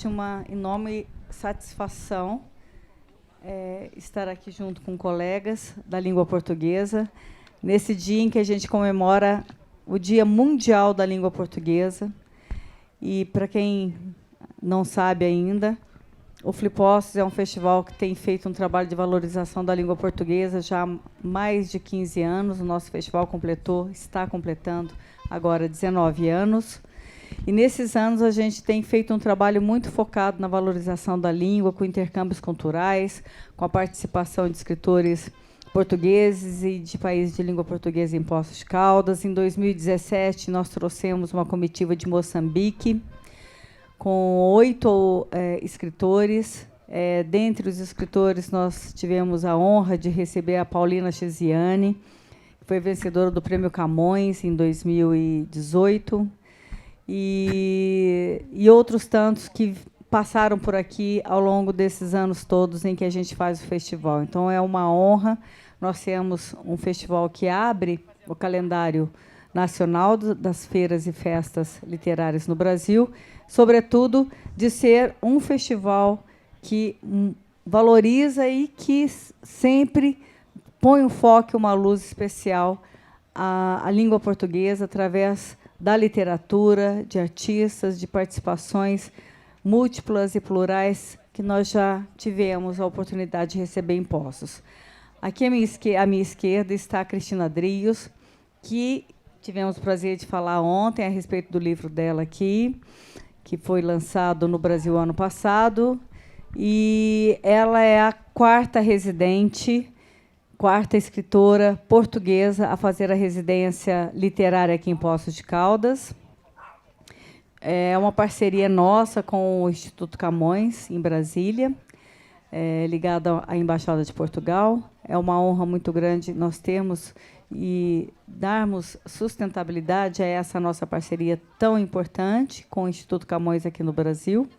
verdade, uma enorme satisfação estar aqui junto com colegas da língua portuguesa, nesse dia em que a gente comemora o Dia Mundial da Língua Portuguesa. E, para quem não sabe ainda, o Flipostos é um festival que tem feito um trabalho de valorização da língua portuguesa já há mais de 15 anos. O nosso festival está completando agora 19 anos. E, nesses anos, a gente tem feito um trabalho muito focado na valorização da língua, com intercâmbios culturais, com a participação de escritores portugueses e de países de língua portuguesa em Poços de Caldas. Em 2017, nós trouxemos uma comitiva de Moçambique, com 8 escritores. Dentre os escritores, nós tivemos a honra de receber a Paulina Chesiane, que foi vencedora do Prêmio Camões em 2018, e outros tantos que passaram por aqui ao longo desses anos todos em que a gente faz o festival. Então, é uma honra. Nós temos um festival que abre o calendário nacional das feiras e festas literárias no Brasil, sobretudo de ser um festival que valoriza e que sempre põe um foco, uma luz especial à língua portuguesa através da literatura, de artistas, de participações múltiplas e plurais que nós já tivemos a oportunidade de receber em Poços. Aqui à minha esquerda está a Cristina Drios, que tivemos o prazer de falar ontem a respeito do livro dela aqui, que foi lançado no Brasil ano passado. E ela é a quarta escritora portuguesa a fazer a residência literária aqui em Poços de Caldas. É uma parceria nossa com o Instituto Camões, em Brasília, ligada à Embaixada de Portugal. É uma honra muito grande nós termos e darmos sustentabilidade a essa nossa parceria tão importante com o Instituto Camões aqui no Brasil.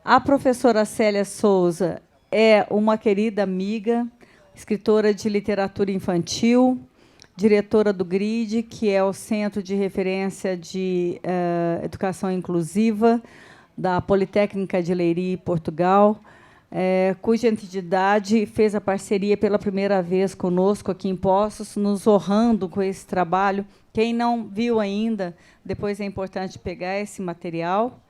A professora Célia Souza é uma querida amiga, escritora de literatura infantil, diretora do GRID, que é o Centro de Referência de Educação Inclusiva da Politécnica de Leiria, Portugal, cuja entidade fez a parceria pela primeira vez conosco aqui em Poços, nos honrando com esse trabalho. Quem não viu ainda, depois é importante pegar esse material,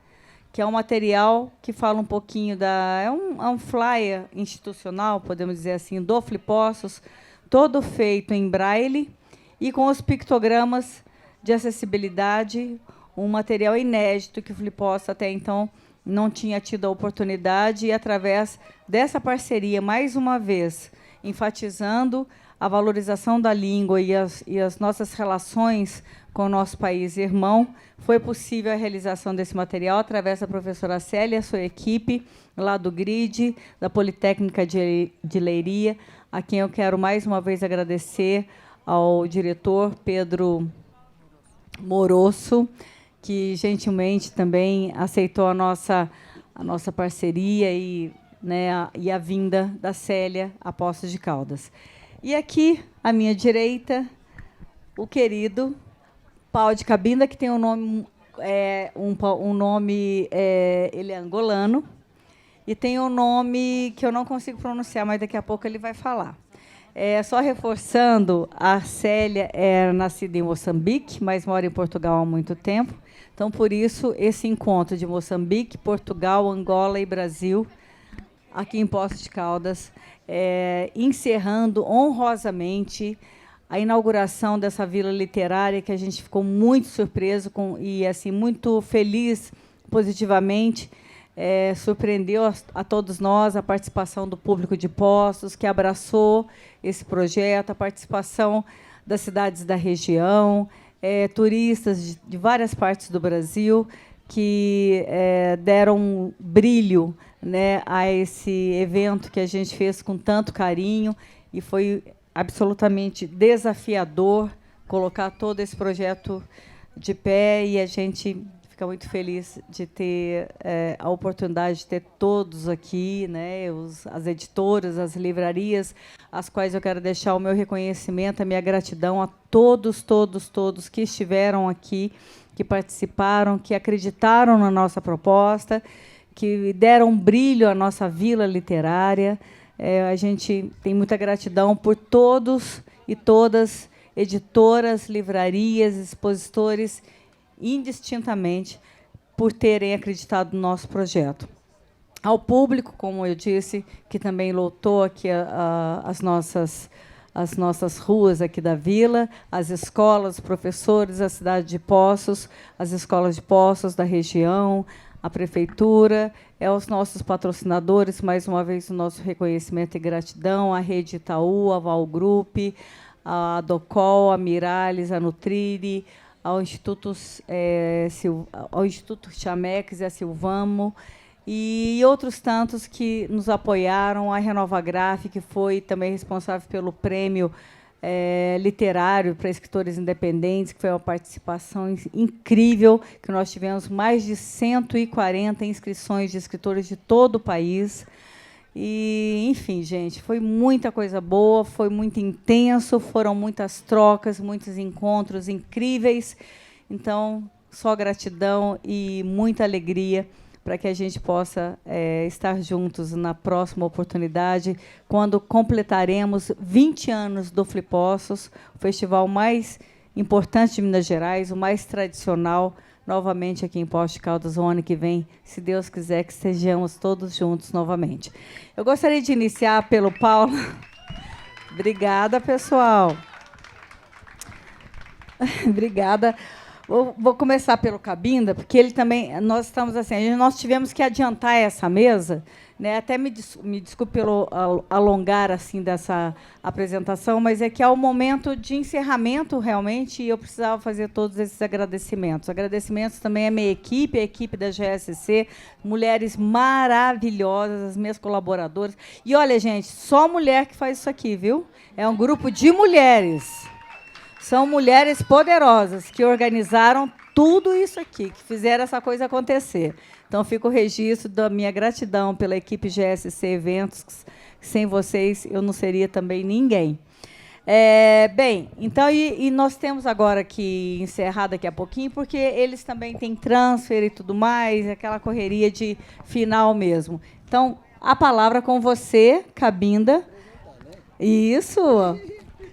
que é um material que fala um pouquinho é um flyer institucional, podemos dizer assim, do Flipostos, todo feito em braille e com os pictogramas de acessibilidade, um material inédito que o Flipostos até então não tinha tido a oportunidade, e através dessa parceria, mais uma vez, enfatizando a valorização da língua e as nossas relações com o nosso país irmão, foi possível a realização desse material através da professora Célia e a sua equipe, lá do GRID, da Politécnica de Leiria, a quem eu quero mais uma vez agradecer, ao diretor Pedro Morosso, que gentilmente também aceitou a nossa parceria e a vinda da Célia a Poços de Caldas. E aqui, à minha direita, o querido Pau de Cabinda, que tem um nome, ele é angolano, e tem um nome que eu não consigo pronunciar, mas daqui a pouco ele vai falar. Só reforçando, a Célia é nascida em Moçambique, mas mora em Portugal há muito tempo. Então, por isso, esse encontro de Moçambique, Portugal, Angola e Brasil, aqui em Poços de Caldas, encerrando honrosamente a inauguração dessa vila literária, que a gente ficou muito surpreso e assim, muito feliz positivamente. Surpreendeu a todos nós a participação do público de Poços, que abraçou esse projeto, a participação das cidades da região, turistas de várias partes do Brasil, que deram um brilho a esse evento que a gente fez com tanto carinho, e foi absolutamente desafiador colocar todo esse projeto de pé, e a gente fica muito feliz de ter a oportunidade de ter todos aqui, as editoras, as livrarias, às quais eu quero deixar o meu reconhecimento, a minha gratidão a todos que estiveram aqui, que participaram, que acreditaram na nossa proposta, que deram um brilho à nossa vila literária. A gente tem muita gratidão por todos e todas, editoras, livrarias, expositores, indistintamente, por terem acreditado no nosso projeto. Ao público, como eu disse, que também lotou aqui as nossas ruas aqui da vila, as escolas, os professores, a cidade de Poços, as escolas de Poços da região, a prefeitura, os nossos patrocinadores, mais uma vez o nosso reconhecimento e gratidão, a Rede Itaú, a Val Group, a Docol, a Mirales, a Nutriri, ao Instituto Chamex e a Silvamo, e outros tantos que nos apoiaram, a Renova Graf, que foi também responsável pelo prêmio literário para escritores independentes, que foi uma participação incrível, que nós tivemos mais de 140 inscrições de escritores de todo o país. E, enfim, gente, foi muita coisa boa, foi muito intenso, foram muitas trocas, muitos encontros incríveis. Então, só gratidão e muita alegria para que a gente possa estar juntos na próxima oportunidade, quando completaremos 20 anos do Flipossos, o festival mais importante de Minas Gerais, o mais tradicional, novamente aqui em Poços de Caldas, o ano que vem, se Deus quiser que estejamos todos juntos novamente. Eu gostaria de iniciar pelo Paulo. Obrigada, pessoal. Obrigada. Vou começar pelo Cabinda, porque ele também, nós estamos assim, nós tivemos que adiantar essa mesa, né? Até me desculpe pelo alongar assim dessa apresentação, mas é que é o momento de encerramento realmente, e eu precisava fazer todos esses agradecimentos. Agradecimentos também à minha equipe, a equipe da GSC, mulheres maravilhosas, as minhas colaboradoras. E olha, gente, só mulher que faz isso aqui, viu? É um grupo de mulheres. São mulheres poderosas que organizaram tudo isso aqui, que fizeram essa coisa acontecer. Então, fica o registro da minha gratidão pela equipe GSC Eventos. Sem vocês, eu não seria também ninguém. Bem, então, e nós temos agora que encerrar daqui a pouquinho, porque eles também têm transfer e tudo mais, aquela correria de final mesmo. Então, a palavra com você, Cabinda. Isso.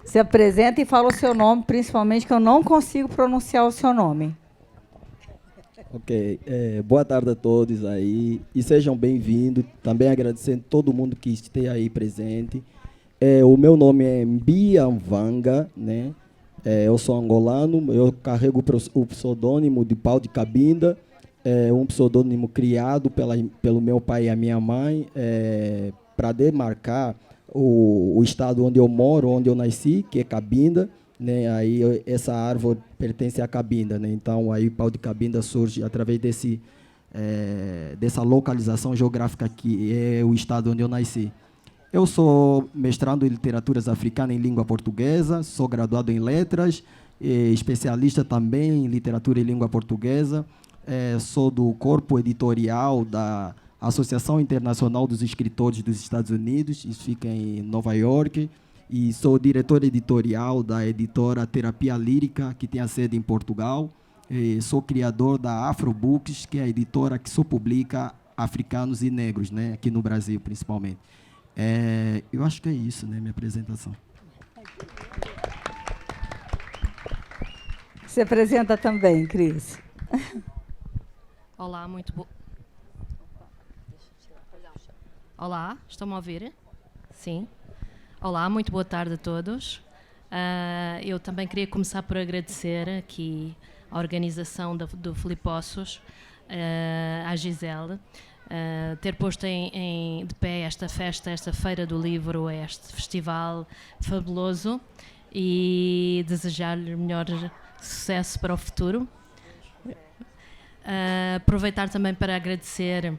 Se apresenta e fala o seu nome, principalmente, que eu não consigo pronunciar o seu nome. Ok. Boa tarde a todos aí e sejam bem-vindos. Também agradecendo todo mundo que esteja aí presente. O meu nome é Mbiamvanga, né? Eu sou angolano, eu carrego o pseudônimo de Pau de Cabinda, um pseudônimo criado pelo meu pai e a minha mãe, para demarcar o estado onde eu moro, onde eu nasci, que é Cabinda, né? Aí essa árvore pertence a Cabinda, né? Então aí Pau de Cabinda surge através dessa localização geográfica que é o estado onde eu nasci. Eu sou mestrando em literaturas africanas em língua portuguesa, sou graduado em letras, especialista também em literatura em língua portuguesa, sou do corpo editorial da Associação Internacional dos Escritores dos Estados Unidos, isso fica em Nova York, e sou diretor editorial da editora Terapia Lírica, que tem a sede em Portugal. Sou criador da Afrobooks, que é a editora que só publica africanos e negros, né, aqui no Brasil, principalmente. Eu acho que é isso, né, minha apresentação. Se apresenta também, Cris. Olá, Olá, estão-me a ouvir? Sim. Olá, muito boa tarde a todos. Eu também queria começar por agradecer aqui a organização do Flipossos, à Gisele, ter posto de pé esta festa, esta Feira do Livro, este festival fabuloso, e desejar-lhe melhor sucesso para o futuro. Aproveitar também para agradecer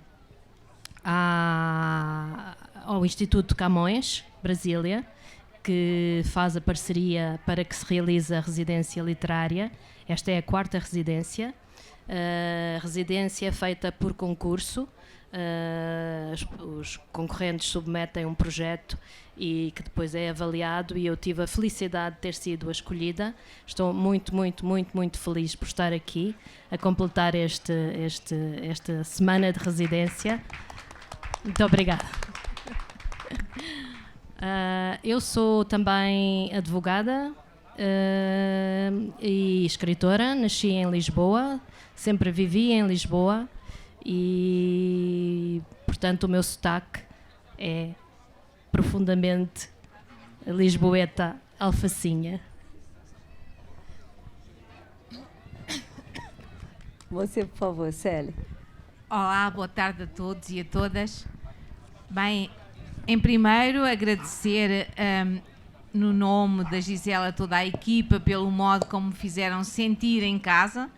ao Instituto Camões, Brasília, que faz a parceria para que se realize a residência literária. Esta é a 4ª residência. Residência feita por concurso, os concorrentes submetem um projeto e que depois é avaliado, e eu tive a felicidade de ter sido a escolhida. Estou muito, muito, muito, muito feliz por estar aqui a completar esta semana de residência. Muito obrigada. Eu sou também advogada e escritora. Nasci em Lisboa, sempre vivi em Lisboa e, portanto, o meu sotaque é profundamente lisboeta alfacinha. Você, por favor, Célia. Olá, boa tarde a todos e a todas. Bem, em primeiro, agradecer no nome da Gisela, toda a equipa, pelo modo como me fizeram sentir em casa.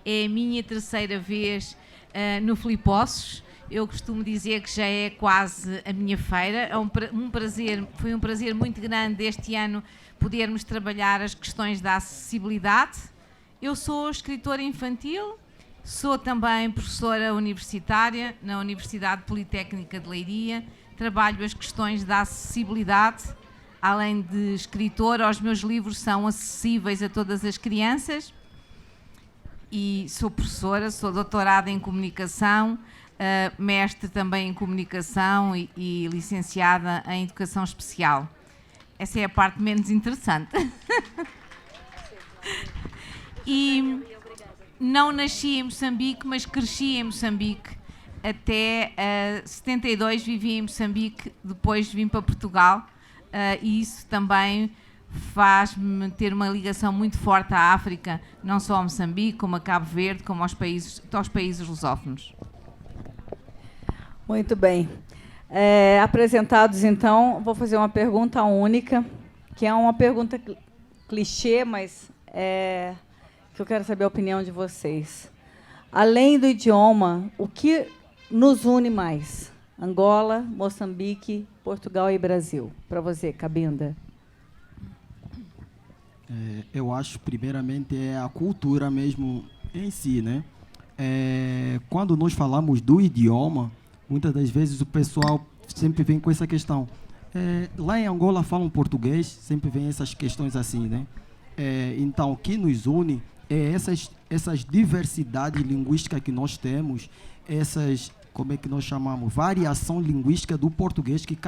É a minha terceira vez no Filipossos. Eu costumo dizer que já é quase a minha feira. É foi um prazer muito grande este ano podermos trabalhar as questões da acessibilidade. Eu sou escritora infantil, sou também professora universitária na Universidade Politécnica de Leiria. Trabalho as questões da acessibilidade. Além de escritora, os meus livros são acessíveis a todas as crianças. E sou professora, sou doutorada em comunicação, mestre também em comunicação e licenciada em educação especial. Essa é a parte menos interessante. E não nasci em Moçambique, mas cresci em Moçambique. Até 72 vivi em Moçambique, depois vim para Portugal, e isso também faz-me ter uma ligação muito forte à África, não só a Moçambique, como a Cabo Verde, como aos países lusófonos. Muito bem. Apresentados, então, vou fazer uma pergunta única, que é uma pergunta clichê, mas que eu quero saber a opinião de vocês. Além do idioma, o que nos une mais? Angola, Moçambique, Portugal e Brasil. Para você, Cabinda. Eu acho, primeiramente, é a cultura mesmo em si, né? Quando nós falamos do idioma, muitas das vezes o pessoal sempre vem com essa questão. Lá em Angola falam português, sempre vem essas questões assim, né? Então, o que nos une é essas diversidades linguísticas que nós temos, como é que nós chamamos? Variação linguística do português que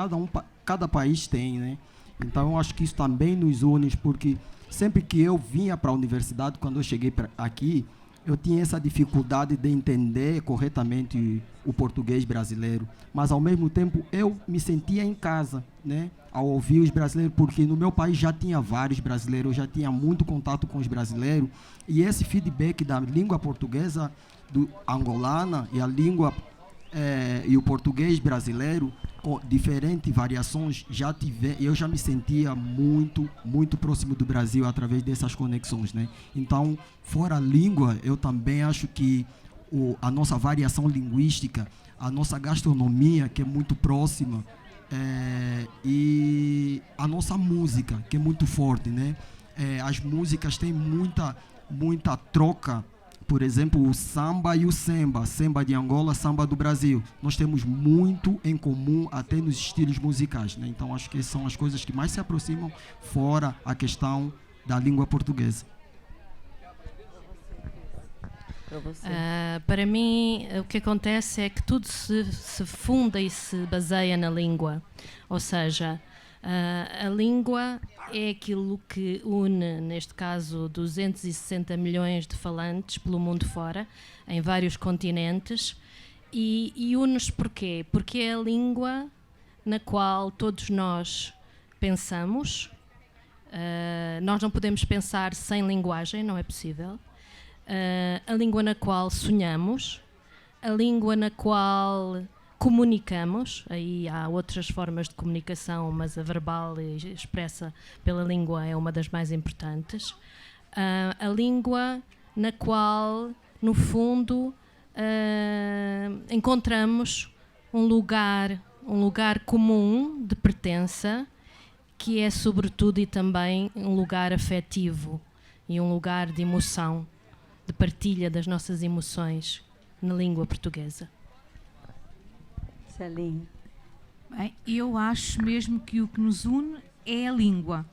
cada país tem, né? Então, eu acho que isso também nos une, porque sempre que eu vinha para a universidade, quando eu cheguei aqui, eu tinha essa dificuldade de entender corretamente o português brasileiro, mas ao mesmo tempo eu me sentia em casa, né, ao ouvir os brasileiros, porque no meu país já tinha vários brasileiros, eu já tinha muito contato com os brasileiros, e esse feedback da língua portuguesa angolana e a língua e o português brasileiro, com diferentes variações, eu já me sentia muito, muito próximo do Brasil através dessas conexões, né? Então, fora a língua, eu também acho que a nossa variação linguística, a nossa gastronomia, que é muito próxima, e a nossa música, que é muito forte, né? As músicas têm muita troca. Por exemplo, o samba e o semba, semba de Angola, samba do Brasil. Nós temos muito em comum até nos estilos musicais, né? Então, acho que são as coisas que mais se aproximam, fora a questão da língua portuguesa. Para mim, o que acontece é que tudo se funda e se baseia na língua. Ou seja, a língua é aquilo que une, neste caso, 260 milhões de falantes pelo mundo fora, em vários continentes, e une-nos porquê? Porque é a língua na qual todos nós pensamos. Nós não podemos pensar sem linguagem, não é possível. A língua na qual sonhamos, a língua na qual comunicamos, aí há outras formas de comunicação, mas a verbal expressa pela língua é uma das mais importantes. A língua na qual, no fundo, encontramos um lugar comum de pertença, que é, sobretudo, e também um lugar afetivo e um lugar de emoção, de partilha das nossas emoções na língua portuguesa. Celinha. Bem, eu acho mesmo que o que nos une é a língua.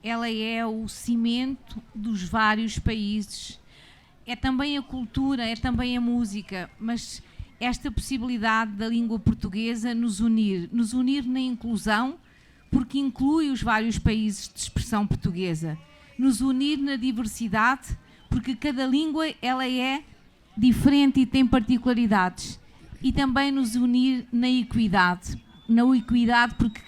Ela é o cimento dos vários países. É também a cultura, é também a música, mas esta possibilidade da língua portuguesa nos unir na inclusão, porque inclui os vários países de expressão portuguesa, nos unir na diversidade, porque cada língua ela é diferente e tem particularidades, e também nos unir na equidade, porque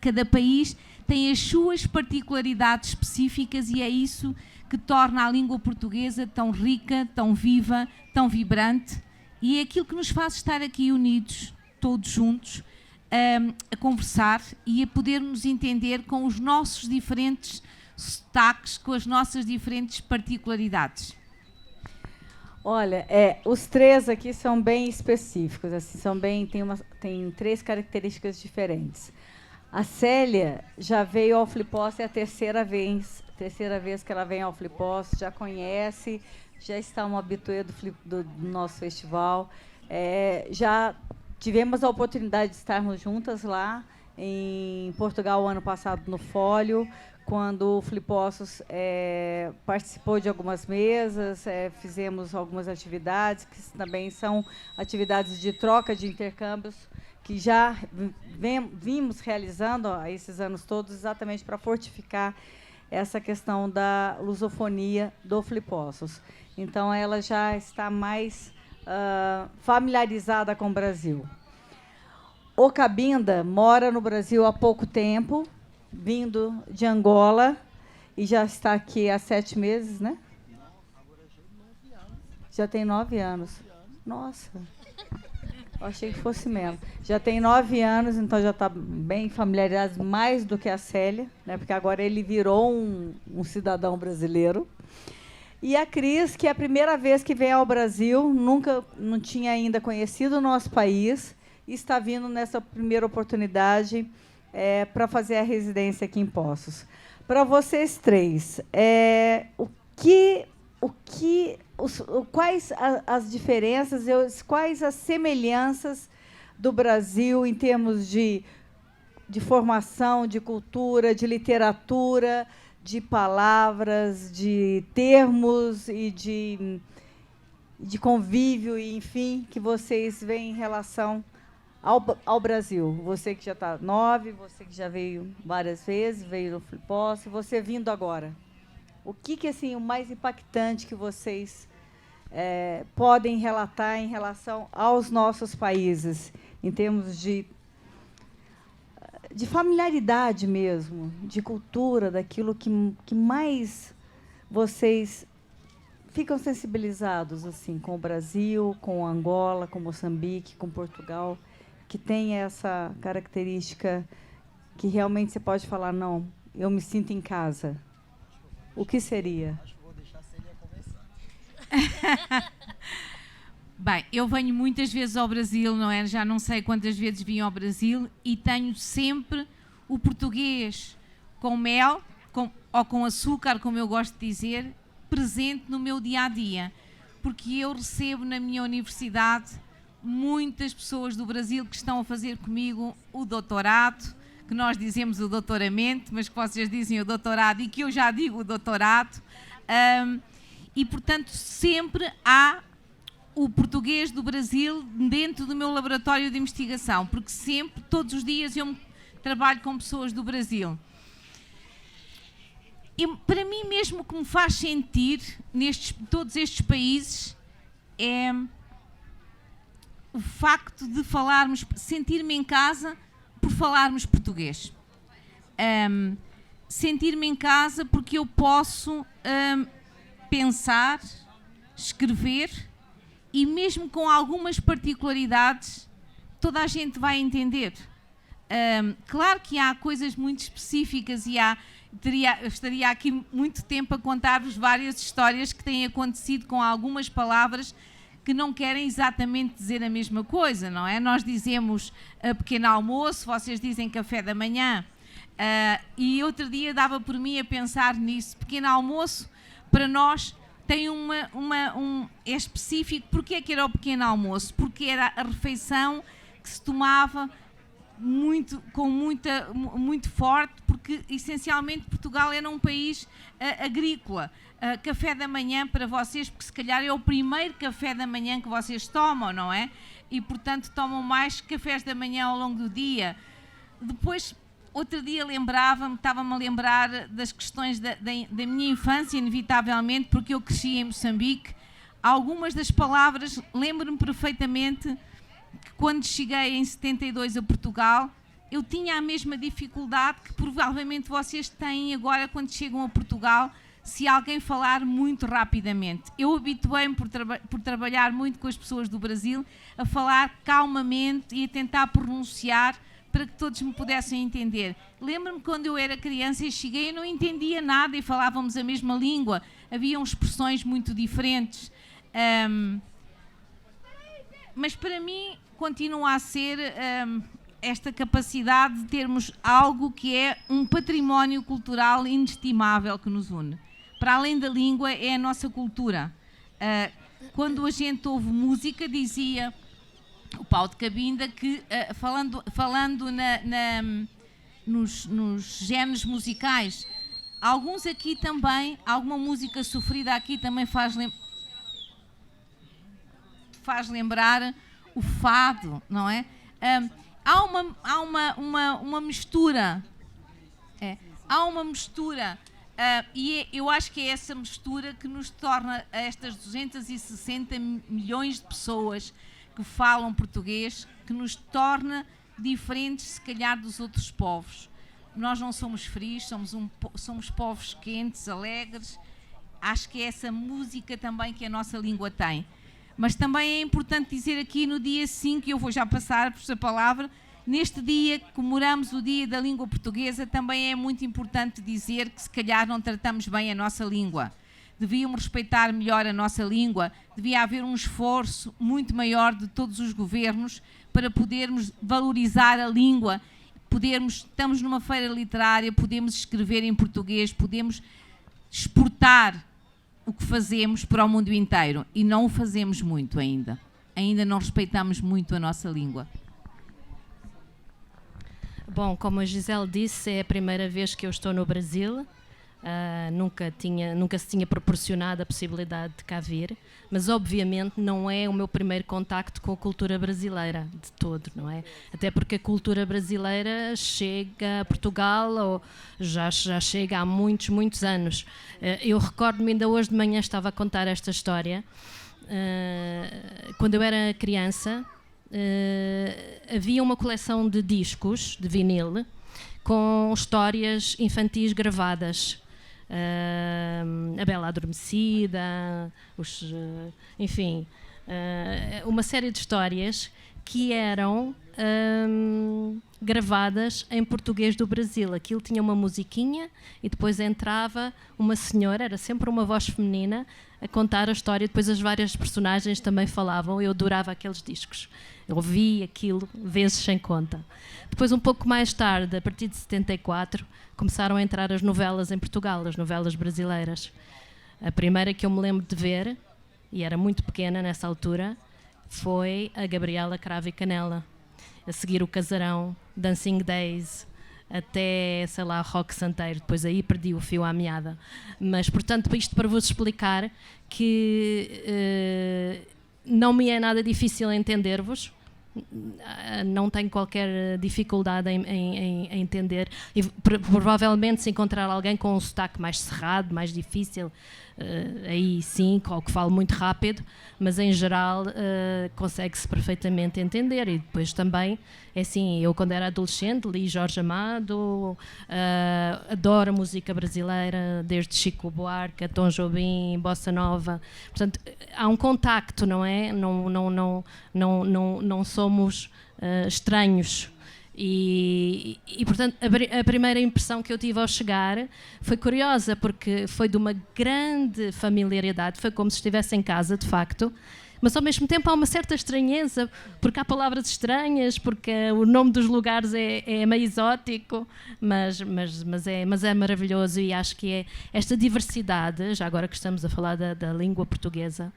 cada país tem as suas particularidades específicas e é isso que torna a língua portuguesa tão rica, tão viva, tão vibrante, e é aquilo que nos faz estar aqui unidos, todos juntos, a conversar e a podermos entender com os nossos diferentes sotaques, com as nossas diferentes particularidades. Olha, os três aqui são bem específicos, assim, tem 3 características diferentes. A Célia já veio ao Flippost, é a terceira vez que ela vem ao Flippost, já conhece, já está uma habituê do nosso festival. Já tivemos a oportunidade de estarmos juntas lá em Portugal o ano passado no Fólio, quando o Flippostos participou de algumas mesas, fizemos algumas atividades, que também são atividades de troca, de intercâmbios, que já vimos realizando esses anos todos, exatamente para fortificar essa questão da lusofonia do Flippostos. Então, ela já está mais familiarizada com o Brasil. O Cabinda mora no Brasil há pouco tempo, vindo de Angola, e já está aqui há 7 meses, né? Já tem 9 anos. Nossa, eu achei que fosse menos. Já tem 9 anos, então já está bem familiarizado, mais do que a Célia, né? Porque agora ele virou um cidadão brasileiro. E a Cris, que é a primeira vez que vem ao Brasil, não tinha ainda conhecido o nosso país, e está vindo nessa primeira oportunidade para fazer a residência aqui em Poços. Para vocês 3, quais as diferenças, quais as semelhanças do Brasil em termos de formação, de cultura, de literatura, de palavras, de termos e de convívio, e, enfim, que vocês veem em relação ao Brasil? Você que já está 9, você que já veio várias vezes, veio no Flippost, você vindo agora. O que assim, o mais impactante que vocês podem relatar em relação aos nossos países, em termos de familiaridade mesmo, de cultura, daquilo que mais vocês ficam sensibilizados assim, com o Brasil, com Angola, com Moçambique, com Portugal, que tem essa característica que realmente você pode falar, não, eu me sinto em casa. O que seria? Acho que vou deixar a Célia começar. Bem, eu venho muitas vezes ao Brasil, não é? Já não sei quantas vezes vim ao Brasil, e tenho sempre o português com mel, ou com açúcar, como eu gosto de dizer, presente no meu dia-a-dia. Porque eu recebo na minha universidade muitas pessoas do Brasil que estão a fazer comigo o doutorado, que nós dizemos o doutoramento, mas que vocês dizem o doutorado e que eu já digo o doutorado. E, portanto, sempre há o português do Brasil dentro do meu laboratório de investigação, porque sempre, todos os dias, eu trabalho com pessoas do Brasil. E, para mim mesmo, o que me faz sentir todos estes países é o facto de sentir-me em casa por falarmos português. Sentir-me em casa porque eu posso pensar, escrever, e mesmo com algumas particularidades, toda a gente vai entender. Claro que há coisas muito específicas e eu estaria aqui muito tempo a contar-vos várias histórias que têm acontecido com algumas palavras que não querem exatamente dizer a mesma coisa, não é? Nós dizemos pequeno almoço, vocês dizem café da manhã. E outro dia dava por mim a pensar nisso. Pequeno almoço, para nós, tem é específico. Porquê é que era o pequeno almoço? Porque era a refeição que se tomava muito forte, porque essencialmente Portugal era um país agrícola. Café da manhã para vocês, porque se calhar é o primeiro café da manhã que vocês tomam, não é? E portanto tomam mais cafés da manhã ao longo do dia. Depois, outro dia estava-me a lembrar das questões da minha infância, inevitavelmente, porque eu cresci em Moçambique. Algumas das palavras, lembro-me perfeitamente que quando cheguei em 72 a Portugal, eu tinha a mesma dificuldade que provavelmente vocês têm agora quando chegam a Portugal, se alguém falar muito rapidamente. Eu habituei-me por trabalhar muito com as pessoas do Brasil a falar calmamente e a tentar pronunciar para que todos me pudessem entender. Lembro-me quando eu era criança e cheguei e não entendia nada e falávamos a mesma língua. Haviam expressões muito diferentes. Mas para mim continua a ser esta capacidade de termos algo que é um património cultural inestimável que nos une. Para além da língua, é a nossa cultura. Quando a gente ouve música, dizia o Pau de Cabinda que, falando nos géneros musicais, alguns aqui também, alguma música sofrida aqui também faz lembrar o fado, não é? Há uma mistura. Há uma mistura. E eu acho que é essa mistura que nos torna, estas 260 milhões de pessoas que falam português, que nos torna diferentes, se calhar, dos outros povos. Nós não somos frios, somos povos quentes, alegres. Acho que é essa música também que a nossa língua tem. Mas também é importante dizer aqui no dia 5, e eu vou já passar por essa palavra, neste dia que comemoramos o Dia da Língua Portuguesa, também é muito importante dizer que se calhar não tratamos bem a nossa língua. Devíamos respeitar melhor a nossa língua, devia haver um esforço muito maior de todos os governos para podermos valorizar a língua, estamos numa feira literária, podemos escrever em português, podemos exportar o que fazemos para o mundo inteiro e não o fazemos muito ainda. Ainda não respeitamos muito a nossa língua. Bom, como a Gisele disse, é a primeira vez que eu estou no Brasil. Nunca se tinha proporcionado a possibilidade de cá vir, mas obviamente não é o meu primeiro contacto com a cultura brasileira de todo, não é? Até porque a cultura brasileira chega a Portugal, ou já chega há muitos anos. Eu recordo-me, ainda hoje de manhã estava a contar esta história. Quando eu era criança, havia uma coleção de discos de vinil com histórias infantis gravadas. A Bela Adormecida, enfim, uma série de histórias que eram gravadas em português do Brasil. Aquilo tinha uma musiquinha e depois entrava uma senhora, era sempre uma voz feminina, a contar a história. Depois as várias personagens também falavam. Eu adorava aqueles discos. Eu ouvi aquilo vezes sem conta. Depois, um pouco mais tarde, a partir de 74, começaram a entrar as novelas em Portugal, as novelas brasileiras. A primeira que eu me lembro de ver, e era muito pequena nessa altura, foi a Gabriela Cravo e Canela. A seguir o Casarão, Dancing Days, até, sei lá, Rock Santeiro. Depois aí perdi o fio à meada. Mas, portanto, isto para vos explicar que não me é nada difícil entender-vos. Não tenho qualquer dificuldade em entender, e provavelmente se encontrar alguém com um sotaque mais cerrado, mais difícil, aí sim, ou que fale muito rápido, mas em geral consegue-se perfeitamente entender. E depois também, é assim, eu quando era adolescente li Jorge Amado, adoro a música brasileira, desde Chico Buarque, Tom Jobim, Bossa Nova. Portanto, há um contacto, não é? Não somos estranhos. E portanto, a primeira impressão que eu tive ao chegar foi curiosa, porque foi de uma grande familiaridade, foi como se estivesse em casa, de facto, mas ao mesmo tempo há uma certa estranheza, porque há palavras estranhas, porque o nome dos lugares é meio exótico, mas é maravilhoso. E acho que é esta diversidade, já agora que estamos a falar da língua portuguesa,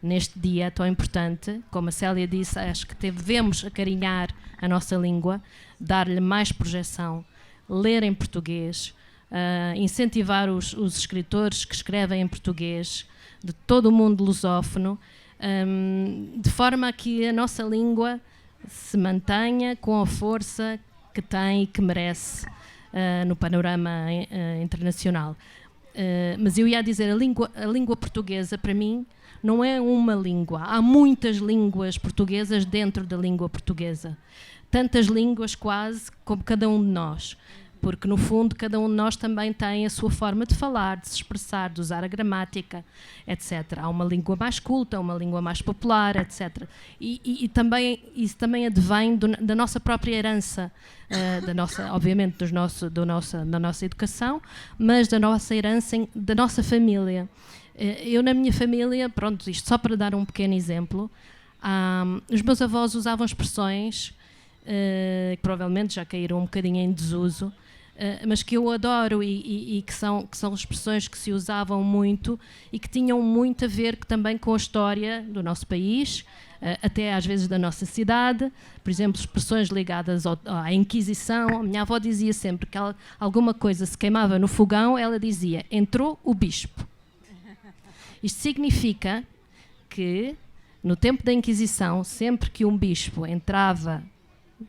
neste dia tão importante. Como a Célia disse, acho que devemos acarinhar a nossa língua, dar-lhe mais projeção, ler em português, incentivar os escritores que escrevem em português, de todo o mundo lusófono, de forma a que a nossa língua se mantenha com a força que tem e que merece no panorama internacional. Mas eu ia dizer, a língua portuguesa, para mim, não é uma língua. Há muitas línguas portuguesas dentro da língua portuguesa. Tantas línguas quase como cada um de nós. Porque, no fundo, cada um de nós também tem a sua forma de falar, de se expressar, de usar a gramática, etc. Há uma língua mais culta, uma língua mais popular, etc. E também, isso também advém da nossa própria herança, obviamente, da nossa educação, mas da nossa herança, da nossa família. Eu, na minha família, pronto, isto só para dar um pequeno exemplo, os meus avós usavam expressões que provavelmente já caíram um bocadinho em desuso, mas que eu adoro e que são expressões que se usavam muito e que tinham muito a ver também com a história do nosso país, até às vezes da nossa cidade. Por exemplo, expressões ligadas à Inquisição. A minha avó dizia sempre que alguma coisa se queimava no fogão, ela dizia: entrou o bispo. Isto significa que, no tempo da Inquisição, sempre que um bispo entrava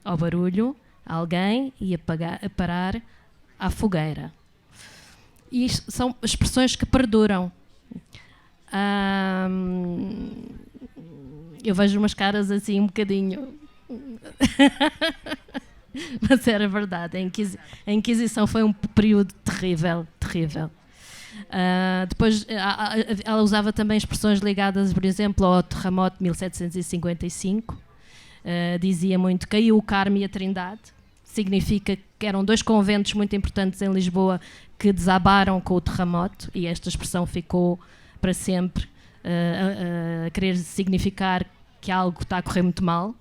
ao barulho, alguém ia parar à fogueira. E isto são expressões que perduram. Eu vejo umas caras assim um bocadinho... Mas era verdade. A Inquisição foi um período terrível, terrível. Depois ela usava também expressões ligadas, por exemplo, ao terremoto de 1755. Dizia muito: caiu o Carmo e a Trindade. Significa que eram dois conventos muito importantes em Lisboa que desabaram com o terremoto, e esta expressão ficou para sempre a querer significar que algo está a correr muito mal.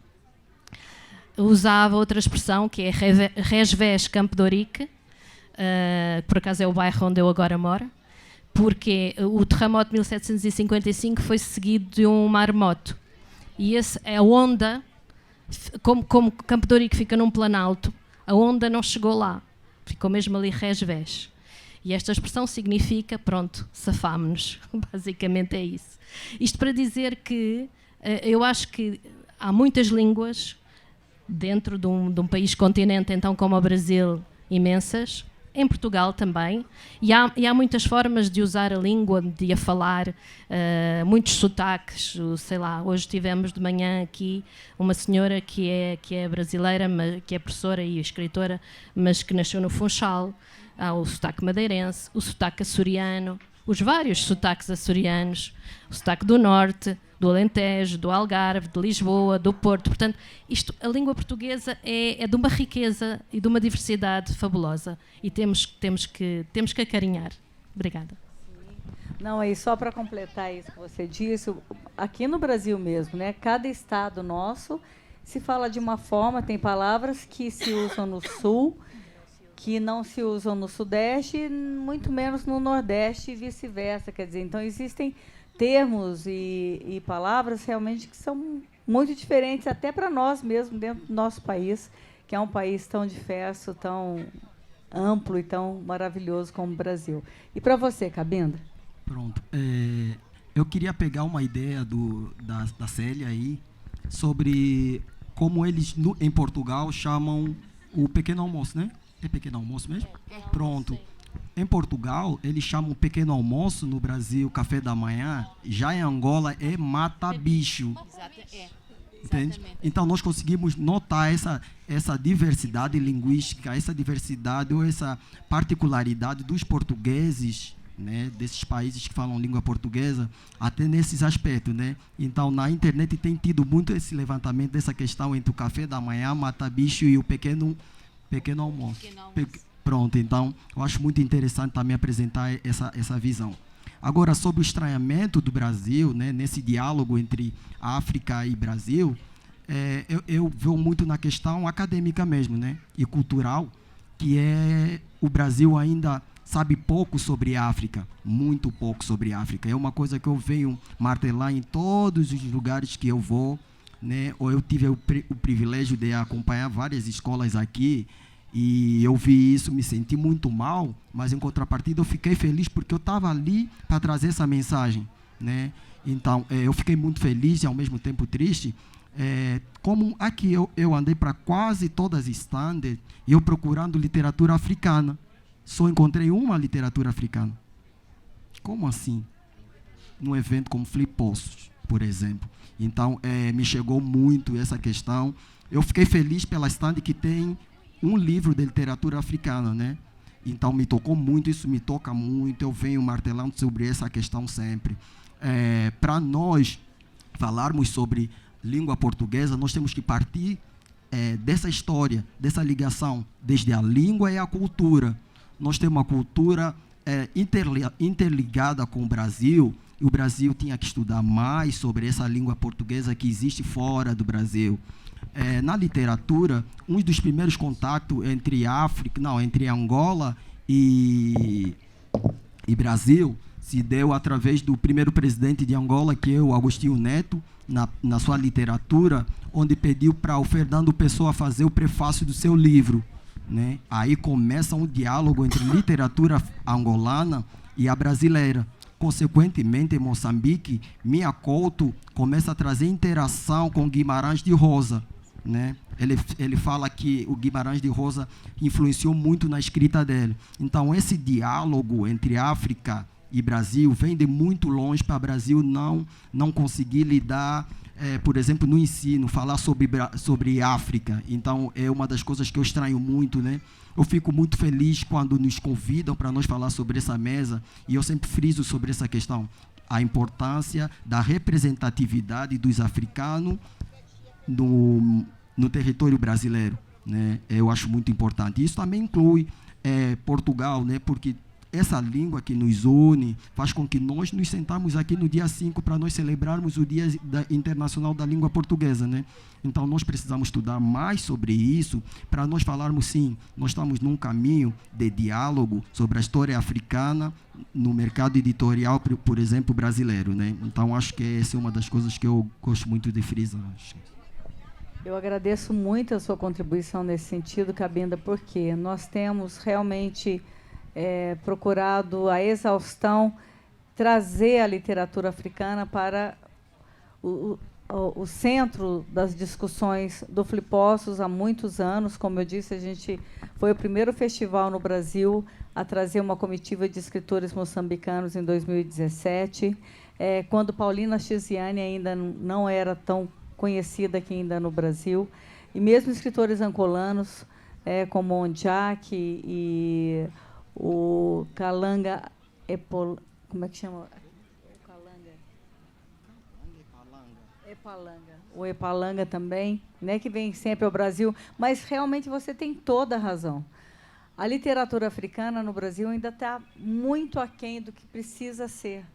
Usava outra expressão que é Resvés Campo de Ourique, por acaso é o bairro onde eu agora moro, porque o terremoto de 1755 foi seguido de um maremoto, e a onda, como Campo de Ourique fica num planalto, a onda não chegou lá, ficou mesmo ali resvés. E esta expressão significa, pronto, safámos-nos. Basicamente é isso. Isto para dizer que eu acho que há muitas línguas dentro de um país continente, então, como o Brasil, imensas, em Portugal também, e há muitas formas de usar a língua, de a falar, muitos sotaques. Sei lá, hoje tivemos de manhã aqui uma senhora que é brasileira, que é professora e escritora, mas que nasceu no Funchal. Há o sotaque madeirense, o sotaque açoriano, os vários sotaques açorianos, o sotaque do Norte, do Alentejo, do Algarve, de Lisboa, do Porto. Portanto, a língua portuguesa é de uma riqueza e de uma diversidade fabulosa, e temos que acarinhar. Obrigada. Não, aí só para completar isso que você disse, aqui no Brasil mesmo, né, cada estado nosso se fala de uma forma, tem palavras que se usam no Sul, que não se usam no Sudeste, muito menos no Nordeste e vice-versa. Quer dizer, então existem termos e palavras realmente que são muito diferentes até para nós mesmos dentro do nosso país, que é um país tão diverso, tão amplo e tão maravilhoso como o Brasil. E para você, Cabinda? Pronto. Eu queria pegar uma ideia da Célia aí sobre como eles em Portugal chamam o pequeno almoço, né? É pequeno almoço mesmo? Pronto. Em Portugal, eles chamam o pequeno almoço, no Brasil, café da manhã. Já em Angola é mata-bicho. Entende? Então, nós conseguimos notar essa diversidade linguística, essa diversidade ou essa particularidade dos portugueses, né, desses países que falam língua portuguesa, até nesses aspectos, né? Então, na internet tem tido muito esse levantamento dessa questão entre o café da manhã, mata-bicho e o pequeno almoço. Pronto, então, eu acho muito interessante também apresentar essa visão. Agora, sobre o estranhamento do Brasil, né, nesse diálogo entre África e Brasil, eu vejo muito na questão acadêmica mesmo, né, e cultural, que é o Brasil ainda sabe pouco sobre a África, muito pouco sobre a África. É uma coisa que eu venho martelar em todos os lugares que eu vou, né? Ou eu tive o privilégio de acompanhar várias escolas aqui, e eu vi isso, me senti muito mal, mas em contrapartida eu fiquei feliz porque eu estava ali para trazer essa mensagem, né? Então, eu fiquei muito feliz e ao mesmo tempo triste. Como aqui eu andei para quase todas as stands, eu procurando literatura africana, só encontrei uma literatura africana. Como assim? Num evento como Flipposos, por exemplo. Então, me chegou muito essa questão. Eu fiquei feliz pela stand que tem um livro de literatura africana, né? Então, me tocou muito, isso me toca muito. Eu venho martelando sobre essa questão sempre. Para nós falarmos sobre língua portuguesa, nós temos que partir dessa história, dessa ligação, desde a língua e a cultura. Nós temos uma cultura interligada com o Brasil, e o Brasil tinha que estudar mais sobre essa língua portuguesa que existe fora do Brasil. Na literatura, um dos primeiros contatos entre Angola e Brasil se deu através do primeiro presidente de Angola, que é o Agostinho Neto, na sua literatura, onde pediu para o Fernando Pessoa fazer o prefácio do seu livro, né? Aí começa um diálogo entre literatura angolana e a brasileira. Consequentemente, em Moçambique, Mia Couto começa a trazer interação com Guimarães de Rosa, né? Ele fala que o Guimarães de Rosa influenciou muito na escrita dele. Então, esse diálogo entre África e Brasil vem de muito longe para o Brasil não conseguir lidar, por exemplo, no ensino, falar sobre África. Então, é uma das coisas que eu estranho muito, né? Eu fico muito feliz quando nos convidam para nós falar sobre essa mesa, e eu sempre friso sobre essa questão, a importância da representatividade dos africanos no território brasileiro, né? Eu acho muito importante. Isso também inclui Portugal, né? Porque essa língua que nos une faz com que nós nos sentamos aqui no dia 5 para nós celebrarmos o Dia Internacional da Língua Portuguesa, né? Então, nós precisamos estudar mais sobre isso para nós falarmos, sim, nós estamos num caminho de diálogo sobre a história africana no mercado editorial, por exemplo, brasileiro, né? Então, acho que essa é uma das coisas que eu gosto muito de frisar. Eu agradeço muito a sua contribuição nesse sentido, Cabinda, porque nós temos realmente procurado a exaustão trazer a literatura africana para o centro das discussões do Flipposos há muitos anos. Como eu disse, a gente foi o primeiro festival no Brasil a trazer uma comitiva de escritores moçambicanos em 2017, quando Paulina Chiziane ainda não era tão conhecida aqui ainda no Brasil, e mesmo escritores angolanos, como Ondiak e o Kalanga como é que chama? O Epalanga também, né, que vem sempre ao Brasil. Mas realmente você tem toda a razão. A literatura africana no Brasil ainda está muito aquém do que precisa ser,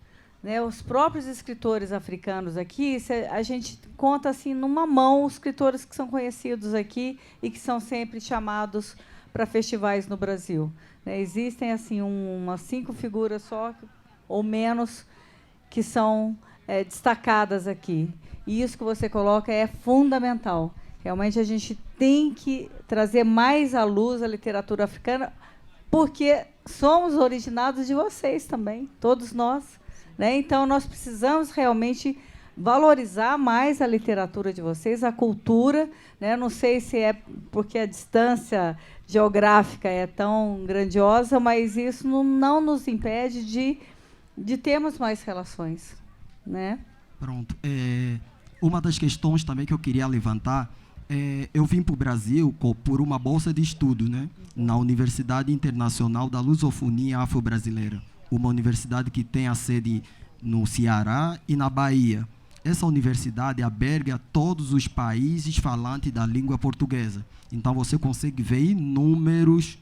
né? Os próprios escritores africanos aqui, a gente conta assim numa mão os escritores que são conhecidos aqui e que são sempre chamados para festivais no Brasil. Existem assim umas 5 figuras só, ou menos, que são destacadas aqui. E isso que você coloca é fundamental. Realmente a gente tem que trazer mais à luz a literatura africana, porque somos originados de vocês também, todos nós, né? Então, nós precisamos realmente valorizar mais a literatura de vocês, a cultura, né? Não sei se é porque a distância geográfica é tão grandiosa, mas isso não nos impede de termos mais relações, né? Pronto. Uma das questões também que eu queria levantar, eu vim para o Brasil por uma bolsa de estudo, né? Na Universidade Internacional da Lusofonia Afro-Brasileira, uma universidade que tem a sede no Ceará e na Bahia. Essa universidade alberga todos os países falantes da língua portuguesa. Então, você consegue ver inúmeros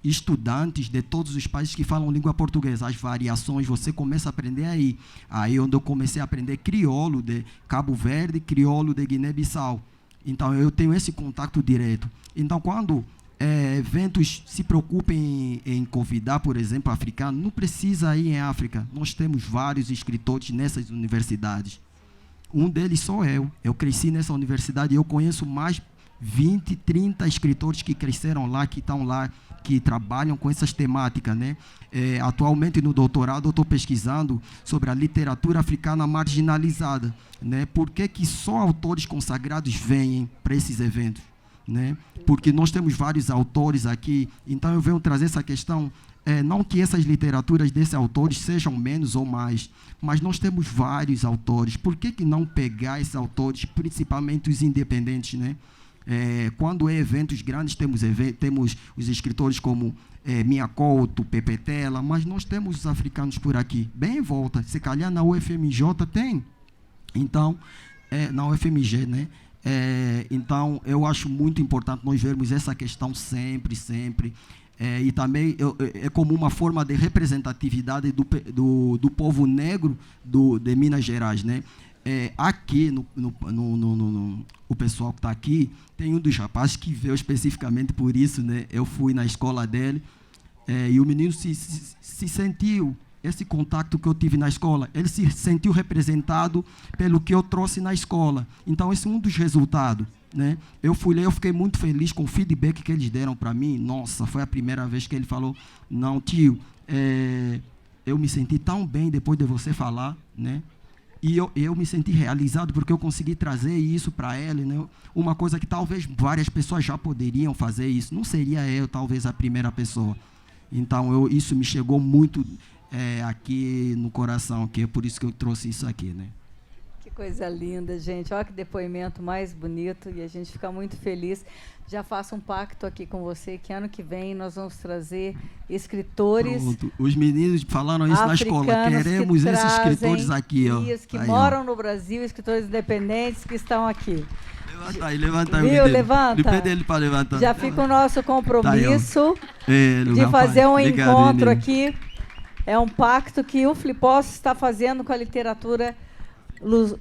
estudantes de todos os países que falam língua portuguesa. As variações, você começa a aprender aí. Aí onde eu comecei a aprender crioulo de Cabo Verde, crioulo de Guiné-Bissau. Então, eu tenho esse contato direto. Então, quando eventos se preocupem em convidar, por exemplo, africano, não precisa ir em África. Nós temos vários escritores nessas universidades. Um deles sou eu. Eu cresci nessa universidade e eu conheço mais 20, 30 escritores que cresceram lá, que estão lá, que trabalham com essas temáticas, né? Atualmente, no doutorado, eu estou pesquisando sobre a literatura africana marginalizada, né? Por que só autores consagrados vêm para esses eventos, né? Porque nós temos vários autores aqui, então eu venho trazer essa questão, não que essas literaturas desses autores sejam menos ou mais, mas nós temos vários autores. Por que não pegar esses autores, principalmente os independentes, né? Quando é eventos grandes, temos os escritores como Minha Couto, Pepe Tela, mas nós temos os africanos por aqui, bem em volta. Se calhar na UFMJ tem. Então, na UFMG, né? Então, eu acho muito importante nós vermos essa questão sempre, sempre. E também é como uma forma de representatividade do povo negro de Minas Gerais, né? Aqui, o pessoal que está aqui, tem um dos rapazes que veio especificamente por isso, né? Eu fui na escola dele, e o menino se sentiu, esse contato que eu tive na escola, ele se sentiu representado pelo que eu trouxe na escola. Então, esse é um dos resultados, né? Eu fui lá, eu fiquei muito feliz com o feedback que eles deram para mim. Nossa, foi a primeira vez que ele falou, não, tio, eu me senti tão bem depois de você falar, né? E eu me senti realizado porque eu consegui trazer isso para ele, né? Uma coisa que talvez várias pessoas já poderiam fazer isso. Não seria eu, talvez, a primeira pessoa. Então, isso me chegou muito aqui no coração, que é por isso que eu trouxe isso aqui, né? Que coisa linda, gente. Olha que depoimento mais bonito e a gente fica muito feliz. Já faço um pacto aqui com você que ano que vem nós vamos trazer escritores. Pronto. Os meninos falaram isso na escola. Queremos esses escritores aqui, ó. Isso, que aí, moram ó. no Brasil, escritores independentes que estão aqui. Levanta aí. Viu? Levanta. Pede ele para levantar. Já fica o nosso compromisso de rapaz, fazer um obrigado, encontro menino. aqui. É um pacto que o Flipos está fazendo com a literatura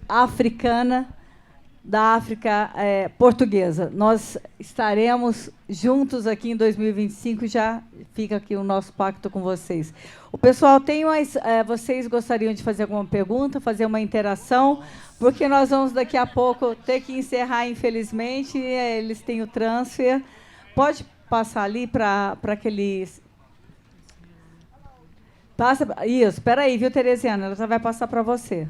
africana da África portuguesa. Nós estaremos juntos aqui em 2025, já fica aqui o nosso pacto com vocês. O pessoal, vocês gostariam de fazer alguma pergunta, fazer uma interação? Porque nós vamos daqui a pouco ter que encerrar, infelizmente, eles têm o transfer. Pode passar ali para aqueles... Isso, espera aí, viu, Teresiana? Ela já vai passar para você.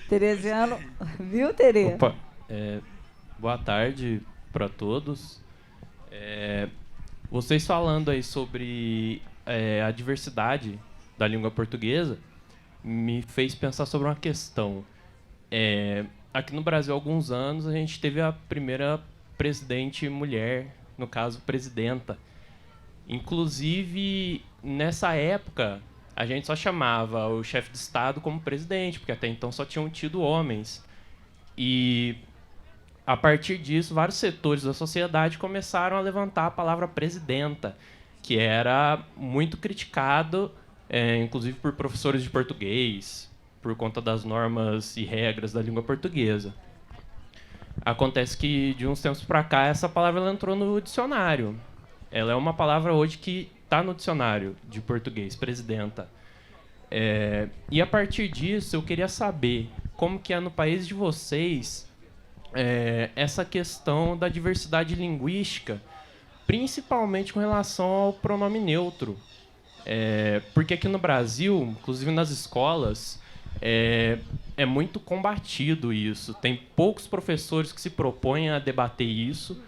Teresiano, viu, Tere? Opa, boa tarde para todos. Vocês falando aí sobre a diversidade da língua portuguesa me fez pensar sobre uma questão. Aqui no Brasil, há alguns anos, a gente teve a primeira presidente mulher, no caso, presidenta. Inclusive, nessa época, a gente só chamava o chefe de Estado como presidente, porque até então só tinham tido homens. E, a partir disso, vários setores da sociedade começaram a levantar a palavra presidenta, que era muito criticado, inclusive por professores de português, por conta das normas e regras da língua portuguesa. Acontece que, de uns tempos para cá, essa palavra ela entrou no dicionário. Ela é uma palavra hoje que está no dicionário de português, presidenta. E a partir disso, eu queria saber como que é no país de vocês essa questão da diversidade linguística, principalmente com relação ao pronome neutro. Porque aqui no Brasil, inclusive nas escolas, é muito combatido isso. Tem poucos professores que se propõem a debater isso,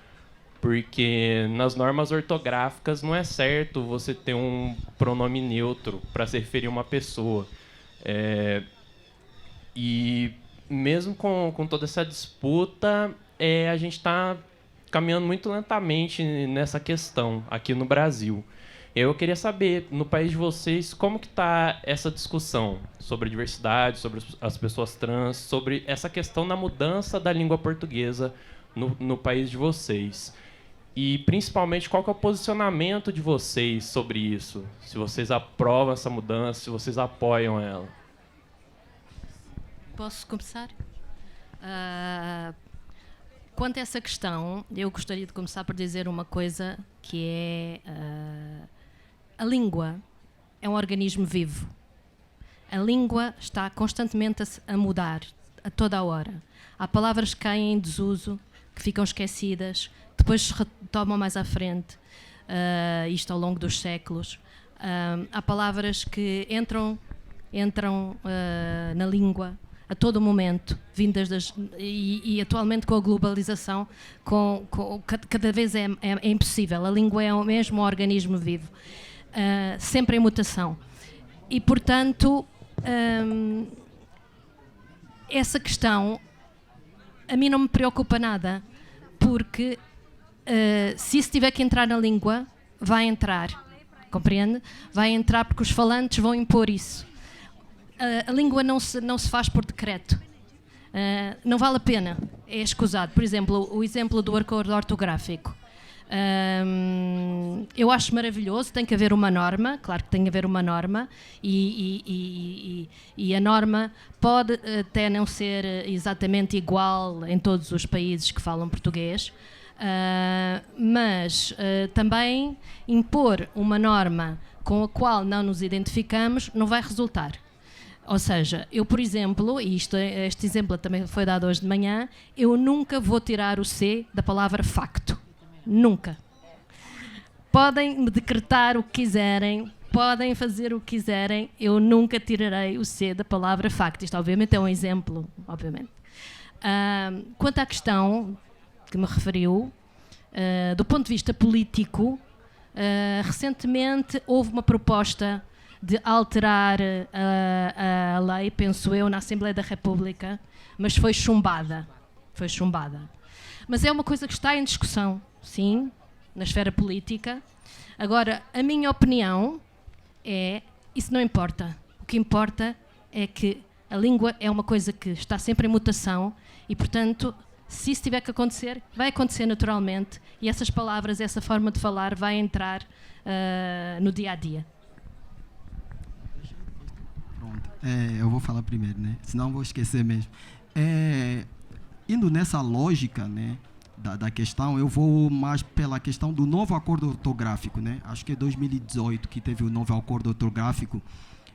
porque nas normas ortográficas não é certo você ter um pronome neutro para se referir a uma pessoa. E mesmo com toda essa disputa, a gente está caminhando muito lentamente nessa questão aqui no Brasil. Eu queria saber, no país de vocês, como que está essa discussão sobre a diversidade, sobre as pessoas trans, sobre essa questão da mudança da língua portuguesa no país de vocês. E, principalmente, qual que é o posicionamento de vocês sobre isso? Se vocês aprovam essa mudança, se vocês apoiam ela. Posso começar? quanto a essa questão, eu gostaria de começar por dizer uma coisa, que é a língua é um organismo vivo. A língua está constantemente a mudar, a toda a hora. Há palavras que caem em desuso, que ficam esquecidas, depois se retomam mais à frente, isto ao longo dos séculos. Há palavras que entram na língua a todo momento, vindas e atualmente com a globalização, cada vez é impossível. A língua é mesmo um organismo vivo, sempre em mutação. E, portanto, essa questão a mim não me preocupa nada, porque se isso tiver que entrar na língua, vai entrar, compreende? Vai entrar porque os falantes vão impor isso. A língua não se faz por decreto. Não vale a pena, é escusado. Por exemplo, o exemplo do acordo ortográfico. Eu acho maravilhoso, tem que haver uma norma, claro que tem que haver uma norma, e a norma pode até não ser exatamente igual em todos os países que falam português, mas também impor uma norma com a qual não nos identificamos não vai resultar. Ou seja, eu, por exemplo, e este exemplo também foi dado hoje de manhã, eu nunca vou tirar o C da palavra facto. Nunca. Podem me decretar o que quiserem, podem fazer o que quiserem, eu nunca tirarei o C da palavra facto. Isto, obviamente, é um exemplo, obviamente. Quanto à questão que me referiu, do ponto de vista político, recentemente houve uma proposta de alterar a lei, penso eu, na Assembleia da República, mas foi chumbada. Foi chumbada. Mas é uma coisa que está em discussão, sim, na esfera política. Agora, a minha opinião é, isso não importa. O que importa é que a língua é uma coisa que está sempre em mutação e, portanto, se isso tiver que acontecer, vai acontecer naturalmente e essas palavras, essa forma de falar vai entrar no dia-a-dia. Pronto, eu vou falar primeiro, né? Senão vou esquecer mesmo. Indo nessa lógica, né, da questão, eu vou mais pela questão do novo acordo ortográfico, né? Acho que é 2018 que teve o novo acordo ortográfico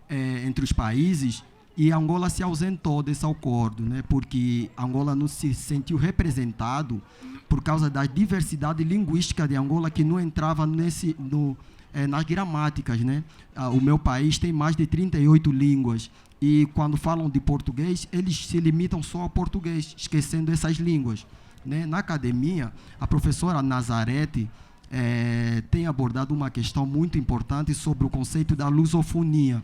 entre os países e Angola se ausentou desse acordo, né? Porque Angola não se sentiu representado por causa da diversidade linguística de Angola que não entrava nas gramáticas, né? O meu país tem mais de 38 línguas e quando falam de português, eles se limitam só ao português, esquecendo essas línguas, né? Na academia, a professora Nazarete tem abordado uma questão muito importante sobre o conceito da lusofonia.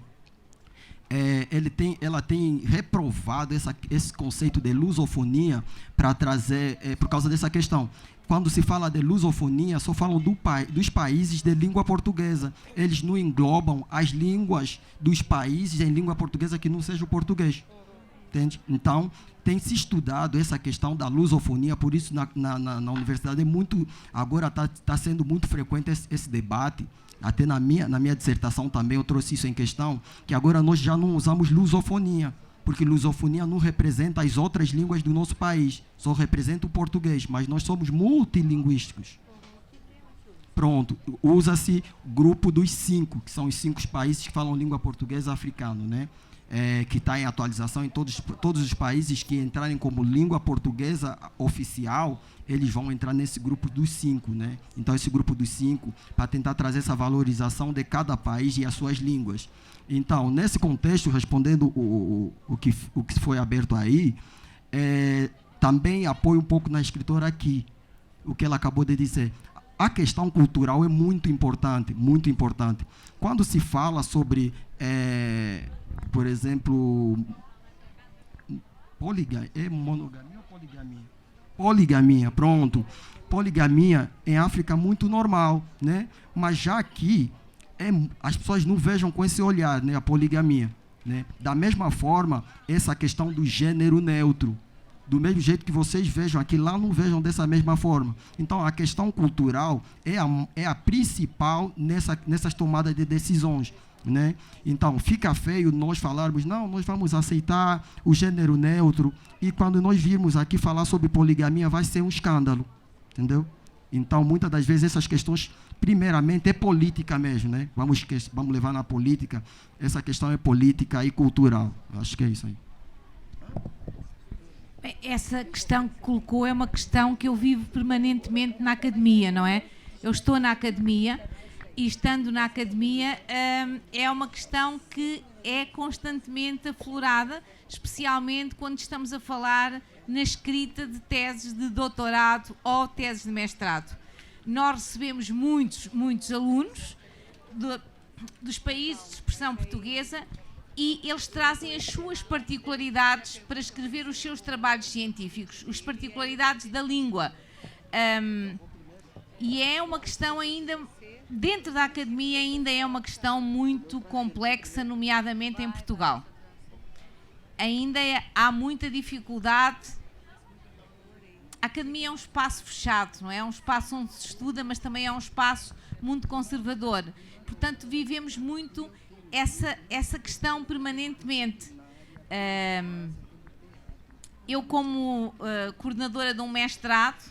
Ela tem reprovado esse conceito de lusofonia para trazer, por causa dessa questão. Quando se fala de lusofonia, só falam dos países de língua portuguesa. Eles não englobam as línguas dos países em língua portuguesa que não seja o português. Entende? Então, tem se estudado essa questão da lusofonia, por isso na universidade agora está sendo muito frequente esse debate. Até na minha dissertação também eu trouxe isso em questão, que agora nós já não usamos lusofonia, porque lusofonia não representa as outras línguas do nosso país, só representa o português, mas nós somos multilinguísticos. Pronto, usa-se grupo dos 5, que são os 5 países que falam língua portuguesa africana, né? Que está em atualização em todos os países que entrarem como língua portuguesa oficial, eles vão entrar nesse grupo dos 5, né? Então, esse grupo dos 5, para tentar trazer essa valorização de cada país e as suas línguas. Então, nesse contexto, respondendo o que foi aberto aí, também apoio um pouco na escritora aqui, o que ela acabou de dizer. A questão cultural é muito importante, muito importante. Quando se fala sobre, por exemplo, monogamia ou poligamia? Poligamia, pronto. Poligamia em África é muito normal, né? Mas já aqui, as pessoas não vejam com esse olhar, né, a poligamia, né? Da mesma forma, essa questão do gênero neutro. Do mesmo jeito que vocês vejam aqui, lá não vejam dessa mesma forma. Então, a questão cultural é a principal nessas tomadas de decisões. né? Então, fica feio nós falarmos, não, nós vamos aceitar o gênero neutro, e quando nós virmos aqui falar sobre poligamia, vai ser um escândalo, entendeu? Então, muitas das vezes, essas questões, primeiramente, é política mesmo, né? Vamos levar na política. Essa questão é política e cultural. Acho que é isso aí. Essa questão que colocou é uma questão que eu vivo permanentemente na academia, não é? Eu estou na academia e, estando na academia, é uma questão que é constantemente aflorada, especialmente quando estamos a falar na escrita de teses de doutorado ou teses de mestrado. Nós recebemos muitos alunos dos países de expressão portuguesa e eles trazem as suas particularidades para escrever os seus trabalhos científicos, as particularidades da língua. E é uma questão ainda, dentro da academia, ainda é uma questão muito complexa, nomeadamente em Portugal. Ainda há muita dificuldade. A academia é um espaço fechado, não é? É um espaço onde se estuda, mas também é um espaço muito conservador. Portanto, vivemos muito essa questão permanentemente. Eu, como coordenadora de um mestrado,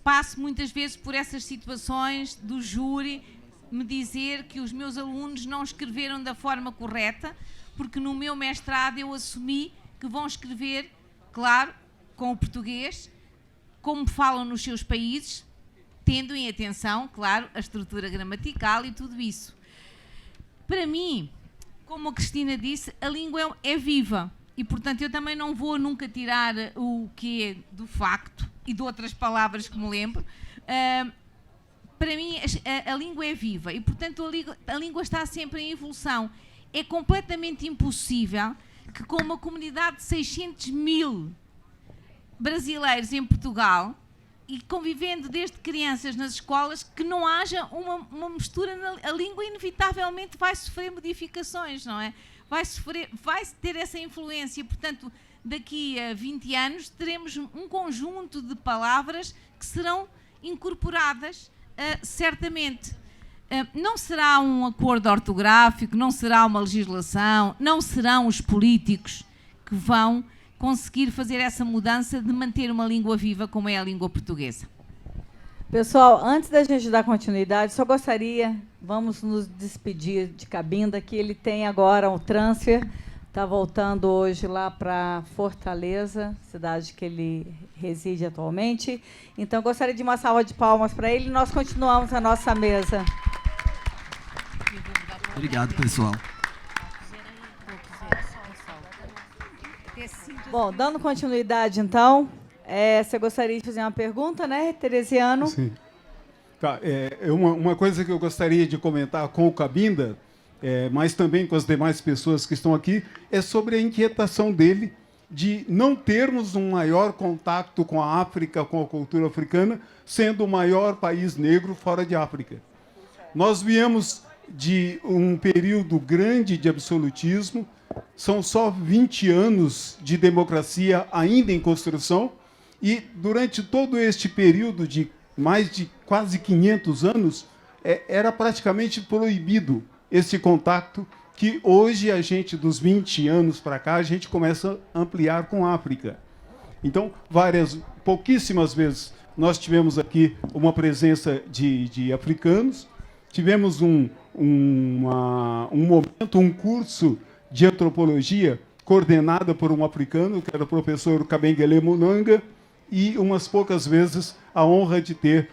passo muitas vezes por essas situações do júri me dizer que os meus alunos não escreveram da forma correta, porque no meu mestrado eu assumi que vão escrever, claro, com o português, como falam nos seus países, tendo em atenção, claro, a estrutura gramatical e tudo isso. Para mim, como a Cristina disse, a língua é viva e, portanto, eu também não vou nunca tirar o quê do facto e de outras palavras que me lembro. Para mim, a língua é viva e, portanto, a língua está sempre em evolução. É completamente impossível que, com uma comunidade de 600 mil brasileiros em Portugal e convivendo desde crianças nas escolas, que não haja uma mistura a língua, inevitavelmente vai sofrer modificações, não é? Vai ter essa influência. Portanto, daqui a 20 anos teremos um conjunto de palavras que serão incorporadas, certamente. Não será um acordo ortográfico, não será uma legislação, não serão os políticos que vão conseguir fazer essa mudança de manter uma língua viva como é a língua portuguesa. Pessoal, antes da gente dar continuidade, só gostaria, vamos nos despedir de Cabinda, que ele tem agora um transfer, está voltando hoje lá para Fortaleza, cidade que ele reside atualmente. Então, gostaria de uma salva de palmas para ele e nós continuamos a nossa mesa. Obrigado, pessoal. Bom, dando continuidade, então, você gostaria de fazer uma pergunta, né, Teresiano? Sim. Tá, uma coisa que eu gostaria de comentar com o Cabinda, mas também com as demais pessoas que estão aqui, é sobre a inquietação dele de não termos um maior contato com a África, com a cultura africana, sendo o maior país negro fora de África. Nós viemos de um período grande de absolutismo, são só 20 anos de democracia ainda em construção, e durante todo este período de mais de quase 500 anos, era praticamente proibido esse contato que hoje a gente, dos 20 anos para cá, a gente começa a ampliar com a África. Então, pouquíssimas vezes nós tivemos aqui uma presença de africanos, tivemos um momento, um curso de antropologia coordenada por um africano, que era o professor Kabengele Munanga, e umas poucas vezes a honra de ter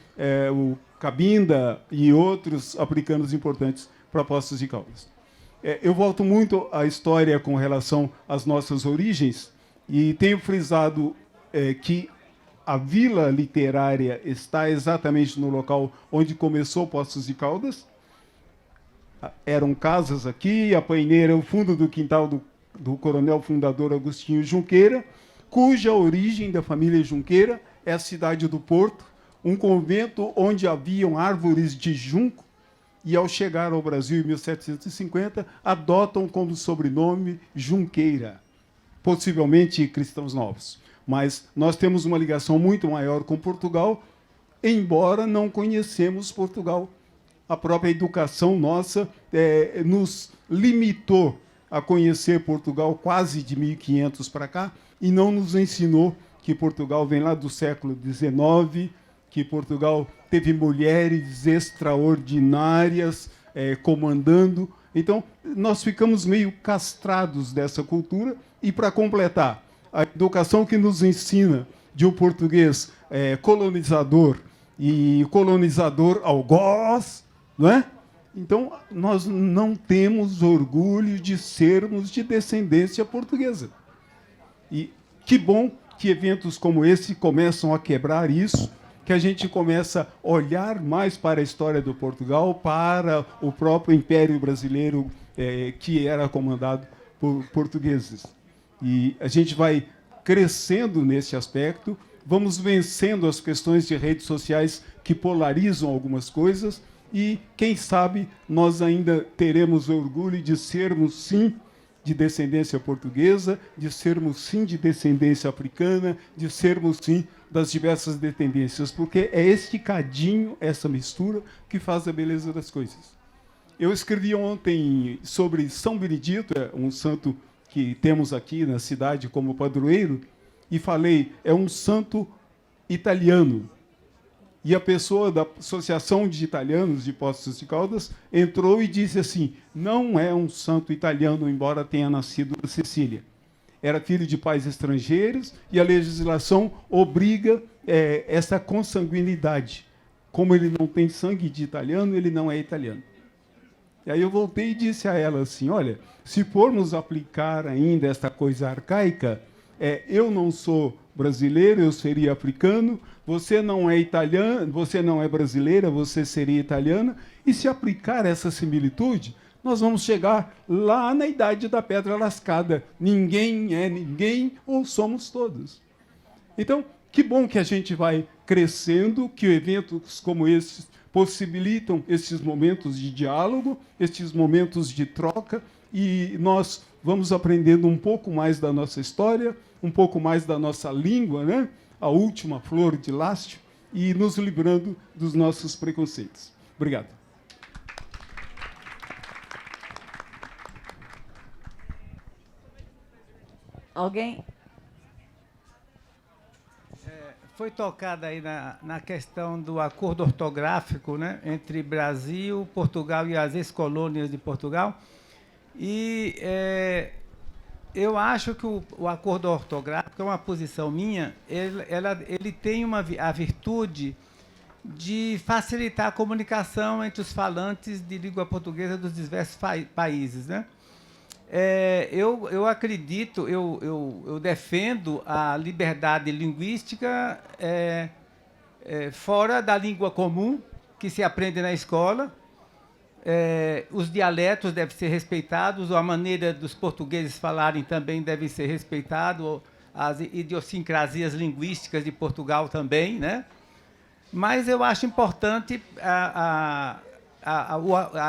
o Cabinda e outros africanos importantes para Poços de Caldas. Eu volto muito à história com relação às nossas origens e tenho frisado que a vila literária está exatamente no local onde começou Poços de Caldas. Eram casas aqui, a paineira, o fundo do quintal do coronel fundador Agostinho Junqueira, cuja origem da família Junqueira é a cidade do Porto, um convento onde haviam árvores de junco, e ao chegar ao Brasil em 1750, adotam como sobrenome Junqueira, possivelmente cristãos novos. Mas nós temos uma ligação muito maior com Portugal, embora não conhecemos Portugal a própria educação nossa nos limitou a conhecer Portugal quase de 1500 para cá e não nos ensinou que Portugal vem lá do século XIX, que Portugal teve mulheres extraordinárias comandando. Então, nós ficamos meio castrados dessa cultura. E, para completar, a educação que nos ensina de um português colonizador e colonizador algoz, não é? Então, nós não temos orgulho de sermos de descendência portuguesa. E que bom que eventos como esse começam a quebrar isso, que a gente começa a olhar mais para a história do Portugal, para o próprio Império Brasileiro, que era comandado por portugueses. E a gente vai crescendo nesse aspecto, vamos vencendo as questões de redes sociais que polarizam algumas coisas e, quem sabe, nós ainda teremos orgulho de sermos, sim, de descendência portuguesa, de sermos, sim, de descendência africana, de sermos, sim, das diversas descendências, porque é este cadinho, essa mistura, que faz a beleza das coisas. Eu escrevi ontem sobre São Benedito, um santo que temos aqui na cidade como padroeiro, e falei, é um santo italiano. E a pessoa da Associação de Italianos de Poços de Caldas entrou e disse assim, não é um santo italiano, embora tenha nascido na Sicília. Era filho de pais estrangeiros e a legislação obriga essa consanguinidade. Como ele não tem sangue de italiano, ele não é italiano. E aí eu voltei e disse a ela assim, olha, se formos aplicar ainda esta coisa arcaica, eu não sou brasileiro, eu seria africano, você não é italiano, você não é brasileira, você seria italiana, e se aplicar essa similitude, nós vamos chegar lá na idade da pedra lascada. Ninguém é ninguém ou somos todos. Então, que bom que a gente vai crescendo, que eventos como esses possibilitam esses momentos de diálogo, esses momentos de troca, e nós vamos aprendendo um pouco mais da nossa história, um pouco mais da nossa língua, né? A última flor de Lástio, e nos livrando dos nossos preconceitos. Obrigado. Alguém? Foi tocada aí na questão do acordo ortográfico, né, entre Brasil, Portugal e as ex-colônias de Portugal. E eu acho que o acordo ortográfico, é uma posição minha, ele tem a virtude de facilitar a comunicação entre os falantes de língua portuguesa dos diversos países, né? Eu acredito, eu defendo a liberdade linguística fora da língua comum, que se aprende na escola. Os dialetos devem ser respeitados, a maneira dos portugueses falarem também deve ser respeitado, as idiosincrasias linguísticas de Portugal também, né? Mas eu acho importante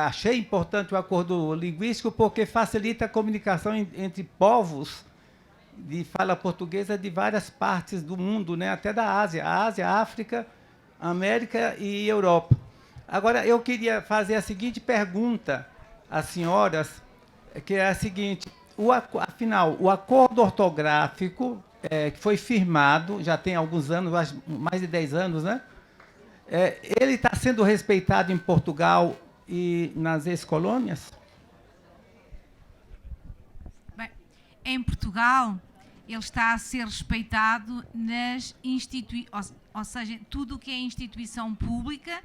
achei importante o acordo linguístico porque facilita a comunicação entre povos de fala portuguesa de várias partes do mundo, né? Até da Ásia, África, América e Europa. Agora, eu queria fazer a seguinte pergunta às senhoras, que é a seguinte, afinal, o acordo ortográfico que foi firmado, já tem alguns anos, mais de 10 anos, né? Ele está sendo respeitado em Portugal e nas ex-colônias? Bem, em Portugal, ele está a ser respeitado nas instituições, ou seja, tudo o que é instituição pública,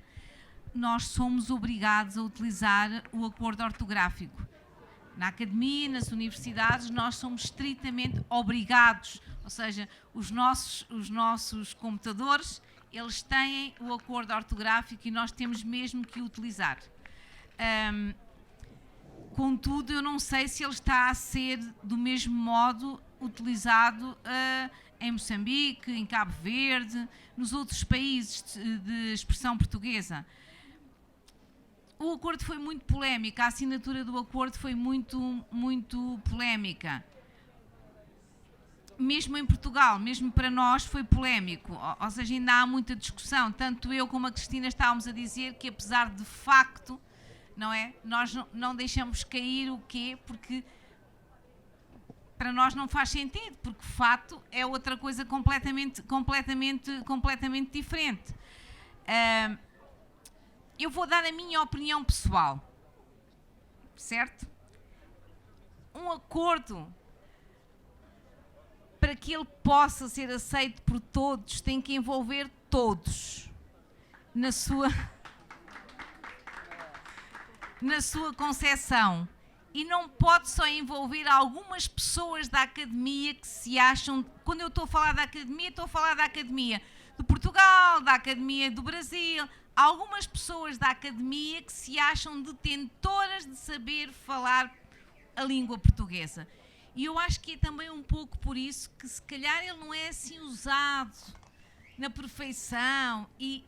nós somos obrigados a utilizar o acordo ortográfico. Na academia, nas universidades, nós somos estritamente obrigados, ou seja, os nossos computadores, eles têm o acordo ortográfico e nós temos mesmo que utilizar. Contudo, eu não sei se ele está a ser do mesmo modo utilizado em Moçambique, em Cabo Verde, nos outros países de expressão portuguesa. O acordo foi muito polémico, a assinatura do acordo foi muito polémica. mesmo em Portugal, mesmo para nós, foi polémico. Ou seja, ainda há muita discussão. Tanto eu como a Cristina estávamos a dizer que, apesar de facto, não é? Nós não deixamos cair o quê? Porque para nós não faz sentido, porque fato é outra coisa completamente diferente. Eu vou dar a minha opinião pessoal, certo? Um acordo, para que ele possa ser aceito por todos, tem que envolver todos na sua concepção. E não pode só envolver algumas pessoas da academia que se acham... Quando eu estou a falar da academia, estou a falar da academia de Portugal, da academia do Brasil. Algumas pessoas da academia que se acham detentoras de saber falar a língua portuguesa. E eu acho que é também um pouco por isso que, se calhar, ele não é assim usado na perfeição e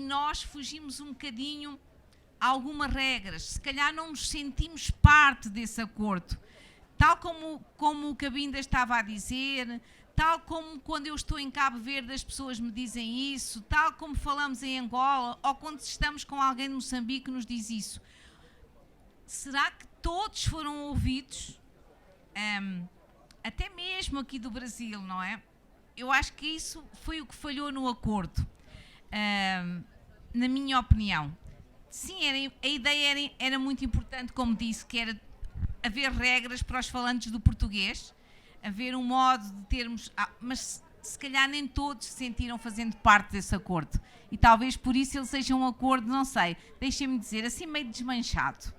nós fugimos um bocadinho a algumas regras. Se calhar não nos sentimos parte desse acordo. Tal como o Cabinda estava a dizer, tal como quando eu estou em Cabo Verde as pessoas me dizem isso, tal como falamos em Angola, ou quando estamos com alguém de Moçambique que nos diz isso. Será que todos foram ouvidos? Até mesmo aqui do Brasil, não é? Eu acho que isso foi o que falhou no acordo, na minha opinião. Sim, a ideia era muito importante, como disse, que era haver regras para os falantes do português, haver um modo de termos... mas se calhar nem todos se sentiram fazendo parte desse acordo. E talvez por isso ele seja um acordo, não sei, deixem-me dizer, assim meio desmanchado.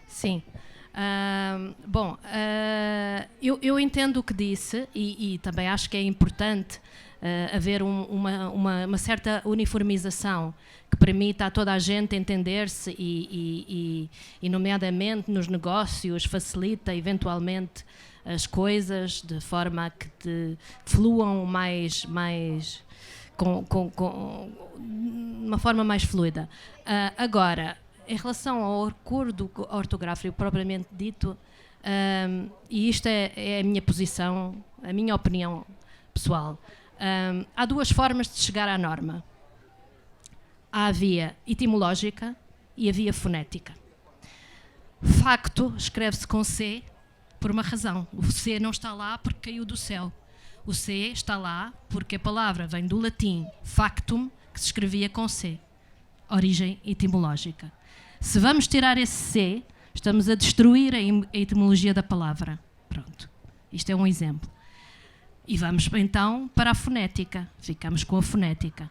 Sim. Eu entendo o que disse e também acho que é importante haver uma certa uniformização que permita a toda a gente entender-se e nomeadamente nos negócios, facilita eventualmente as coisas de forma a que fluam mais com uma forma mais fluida. Agora, em relação ao acordo ortográfico propriamente dito, e isto é a minha posição, a minha opinião pessoal, há duas formas de chegar à norma. Há a via etimológica e a via fonética. Facto escreve-se com C por uma razão. O C não está lá porque caiu do céu. O C está lá porque a palavra vem do latim factum, que se escrevia com C. Origem etimológica. Se vamos tirar esse C, estamos a destruir a etimologia da palavra. Pronto. Isto é um exemplo. E vamos então para a fonética. Ficamos com a fonética.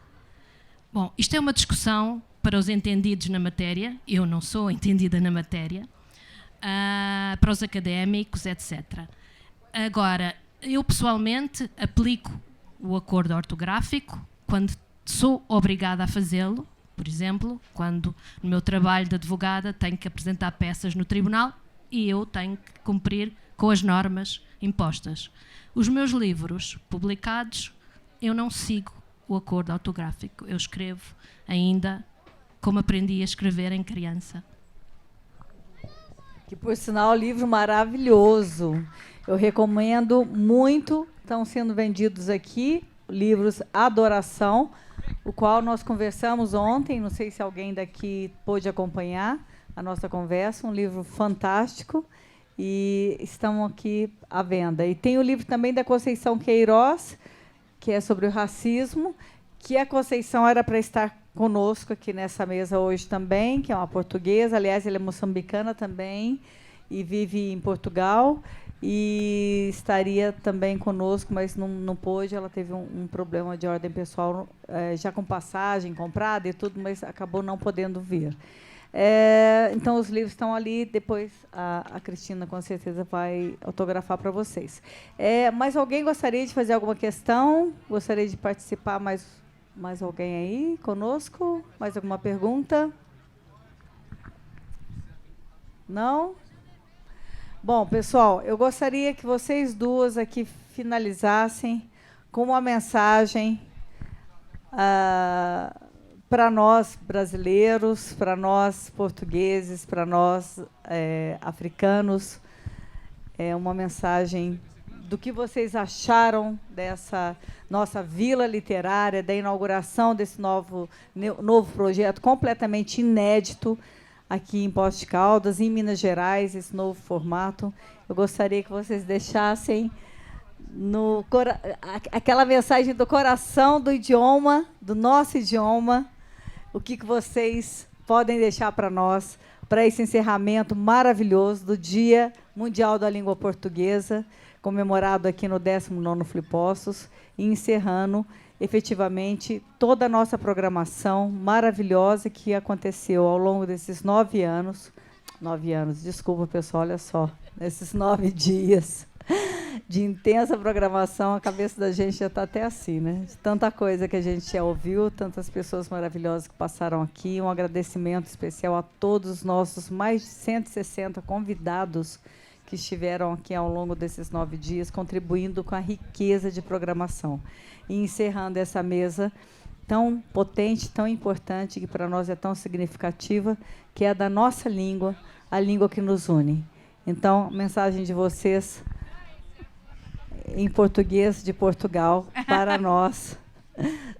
Bom, isto é uma discussão para os entendidos na matéria. Eu não sou entendida na matéria. Para os académicos, etc. Agora, eu pessoalmente aplico o acordo ortográfico quando sou obrigada a fazê-lo. Por exemplo, quando no meu trabalho de advogada tenho que apresentar peças no tribunal e eu tenho que cumprir com as normas impostas. Os meus livros publicados, eu não sigo o acordo ortográfico. Eu escrevo ainda como aprendi a escrever em criança. Que, por sinal, é um livro maravilhoso. Eu recomendo muito. Estão sendo vendidos aqui livros Adoração, o qual nós conversamos ontem. Não sei se alguém daqui pôde acompanhar a nossa conversa. Um livro fantástico. E estão aqui à venda. E tem o livro também da Conceição Queiroz, que é sobre o racismo, que a Conceição era para estar conosco aqui nessa mesa hoje também, que é uma portuguesa. Aliás, ela é moçambicana também e vive em Portugal. E estaria também conosco, mas não pôde. Ela teve um problema de ordem pessoal, já com passagem comprada e tudo, mas acabou não podendo vir. Então, os livros estão ali. Depois a Cristina, com certeza, vai autografar para vocês. Mas alguém gostaria de fazer alguma questão? Gostaria de participar? Mais alguém aí conosco? Mais alguma pergunta? Não? Bom, pessoal, eu gostaria que vocês duas aqui finalizassem com uma mensagem para nós brasileiros, para nós portugueses, para nós africanos, é uma mensagem do que vocês acharam dessa nossa vila literária, da inauguração desse novo projeto completamente inédito aqui em Poços de Caldas, em Minas Gerais, esse novo formato. Eu gostaria que vocês deixassem aquela mensagem do coração do idioma, do nosso idioma, o que vocês podem deixar para nós, para esse encerramento maravilhoso do Dia Mundial da Língua Portuguesa, comemorado aqui no 19º Flipossos, e encerrando efetivamente toda a nossa programação maravilhosa que aconteceu ao longo desses 9 anos. 9 anos, desculpa, pessoal, olha só, nesses 9 dias de intensa programação, a cabeça da gente já está até assim, né? De tanta coisa que a gente já ouviu, tantas pessoas maravilhosas que passaram aqui. Um agradecimento especial a todos os nossos mais de 160 convidados que estiveram aqui ao longo desses 9 dias, contribuindo com a riqueza de programação. E encerrando essa mesa tão potente, tão importante, que para nós é tão significativa, que é a da nossa língua, a língua que nos une. Então, a mensagem de vocês em português de Portugal para nós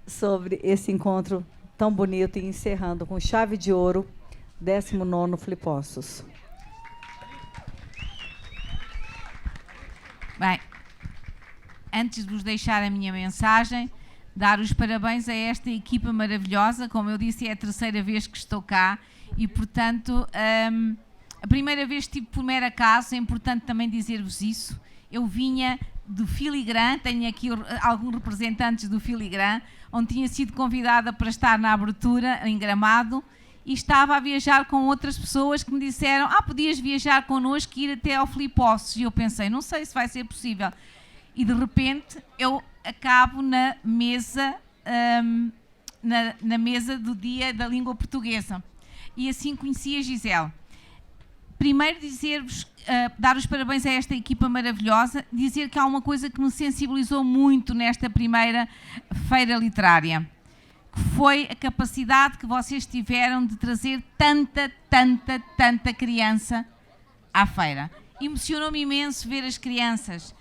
sobre esse encontro tão bonito, e encerrando com chave de ouro, 19º Flipossos. Bem, antes de vos deixar a minha mensagem, dar os parabéns a esta equipa maravilhosa. Como eu disse, é a 3ª vez que estou cá e, portanto, a primeira vez estive por mero acaso. É importante também dizer-vos isso. Eu vinha do Filigran, tenho aqui alguns representantes do Filigran, onde tinha sido convidada para estar na abertura em Gramado, e estava a viajar com outras pessoas que me disseram: podias viajar connosco e ir até ao Flipossos. E eu pensei, não sei se vai ser possível. E de repente eu acabo na mesa, na mesa do Dia da Língua Portuguesa. E assim conheci a Gisele. Primeiro dizer-vos, dar os parabéns a esta equipa maravilhosa, dizer que há uma coisa que me sensibilizou muito nesta primeira feira literária, que foi a capacidade que vocês tiveram de trazer tanta criança à feira. Emocionou-me imenso ver as crianças,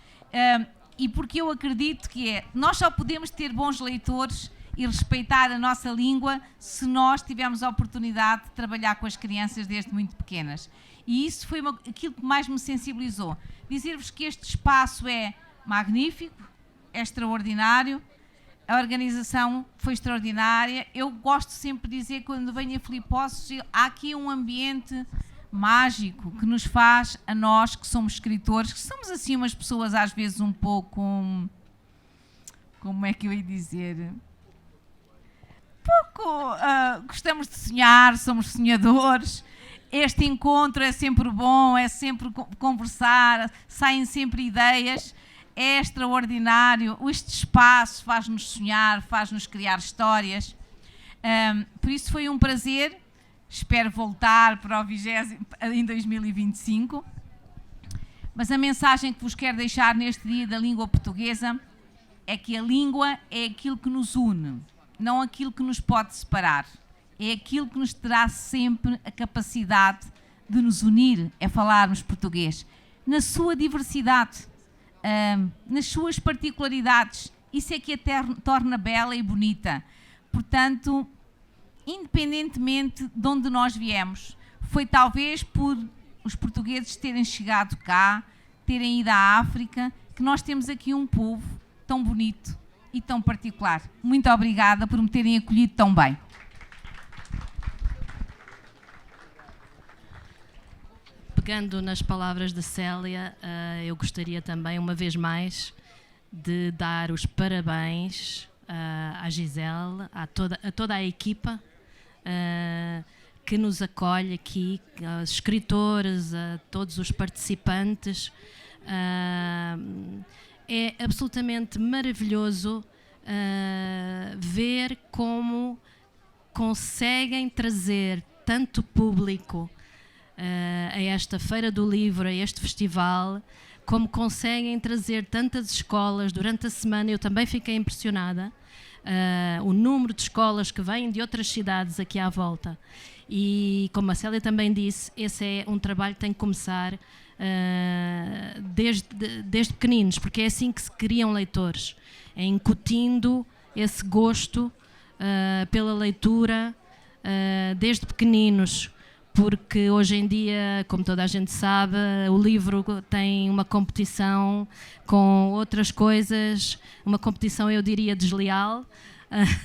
e porque eu acredito que nós só podemos ter bons leitores e respeitar a nossa língua se nós tivermos a oportunidade de trabalhar com as crianças desde muito pequenas. E isso foi aquilo que mais me sensibilizou. Dizer-vos que este espaço é magnífico, é extraordinário, a organização foi extraordinária. Eu gosto sempre de dizer, quando venho a Flipossos, há aqui um ambiente mágico que nos faz, a nós que somos escritores, que somos assim umas pessoas às vezes um pouco, como é que eu ia dizer, gostamos de sonhar, somos sonhadores. Este encontro é sempre bom, é sempre conversar, saem sempre ideias, é extraordinário. Este espaço faz-nos sonhar, faz-nos criar histórias. Por isso foi um prazer. Espero voltar para o 20º em 2025. Mas a mensagem que vos quero deixar neste Dia da Língua Portuguesa é que a língua é aquilo que nos une, não aquilo que nos pode separar. É aquilo que nos terá sempre a capacidade de nos unir, é falarmos português, na sua diversidade, nas suas particularidades. Isso é que a torna bela e bonita. Portanto, independentemente de onde nós viemos, foi talvez por os portugueses terem chegado cá, terem ido à África, que nós temos aqui um povo tão bonito e tão particular. Muito obrigada por me terem acolhido tão bem. Pegando nas palavras de Célia, eu gostaria também, uma vez mais, de dar os parabéns à Gisele, a toda a equipa que nos acolhe aqui, aos escritores, a todos os participantes. É absolutamente maravilhoso ver como conseguem trazer tanto público a esta Feira do Livro, a este festival, como conseguem trazer tantas escolas durante a semana. Eu também fiquei impressionada. o número de escolas que vêm de outras cidades aqui à volta. E, como a Célia também disse, esse é um trabalho que tem que começar desde pequeninos, porque é assim que se criam leitores, é incutindo esse gosto pela leitura desde pequeninos, porque hoje em dia, como toda a gente sabe, o livro tem uma competição com outras coisas, uma competição, eu diria, desleal,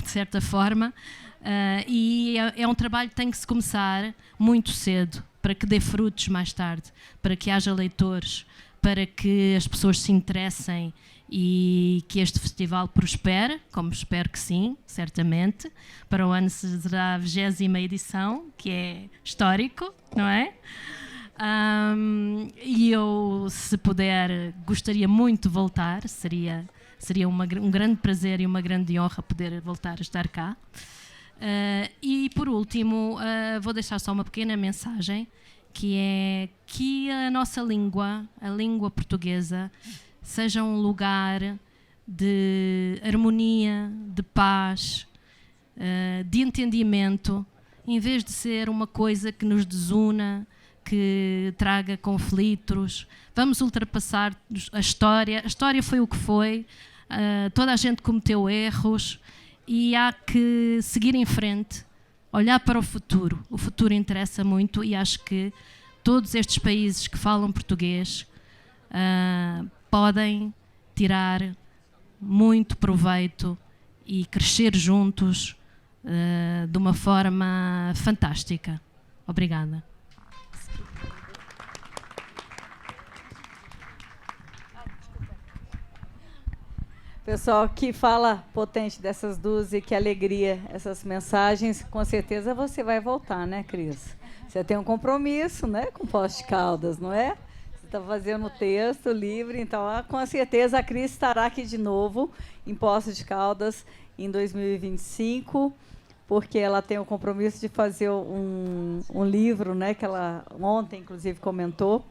de certa forma, e é um trabalho que tem que se começar muito cedo, para que dê frutos mais tarde, para que haja leitores, para que as pessoas se interessem e que este festival prospere, como espero que sim, certamente. Para o ano será a 20ª edição, que é histórico, não é? E eu, se puder, gostaria muito de voltar, seria um grande prazer e uma grande honra poder voltar a estar cá. E por último, vou deixar só uma pequena mensagem, que é que a nossa língua, a língua portuguesa, seja um lugar de harmonia, de paz, de entendimento, em vez de ser uma coisa que nos desuna, que traga conflitos. Vamos ultrapassar a história. A história foi o que foi, toda a gente cometeu erros e há que seguir em frente, olhar para o futuro. O futuro interessa muito e acho que todos estes países que falam português podem tirar muito proveito e crescer juntos de uma forma fantástica. Obrigada. Pessoal, que fala potente dessas duas e que alegria essas mensagens. Com certeza você vai voltar, né, Cris? Você tem um compromisso, né, com Poços de Caldas, não é? Você está fazendo o texto livre, então com certeza a Cris estará aqui de novo em Poços de Caldas em 2025, porque ela tem o compromisso de fazer um livro, né, que ela ontem, inclusive, comentou,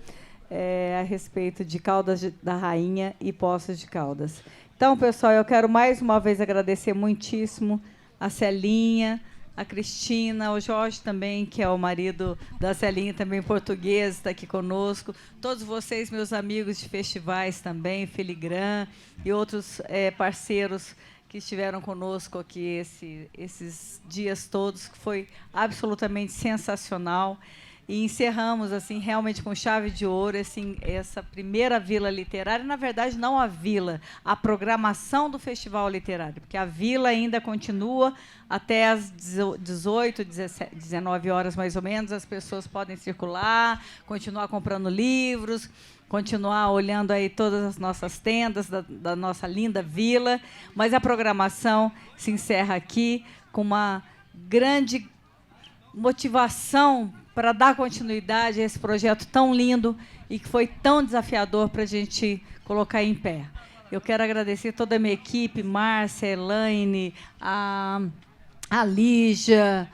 a respeito de Caldas da Rainha e Poços de Caldas. Então, pessoal, eu quero mais uma vez agradecer muitíssimo a Celinha, a Cristina, o Jorge também, que é o marido da Celinha, também português, está aqui conosco. Todos vocês, meus amigos de festivais também, Filigran e outros parceiros que estiveram conosco aqui esses dias todos, que foi absolutamente sensacional. E encerramos assim realmente com chave de ouro essa primeira Vila Literária. Na verdade, não a Vila, a programação do Festival Literário, porque a Vila ainda continua até às 18, 19 horas mais ou menos. As pessoas podem circular, continuar comprando livros, continuar olhando aí todas as nossas tendas da nossa linda vila. Mas a programação se encerra aqui com uma grande motivação para dar continuidade a esse projeto tão lindo e que foi tão desafiador para a gente colocar em pé. Eu quero agradecer toda a minha equipe, Márcia, Elaine, a Lígia,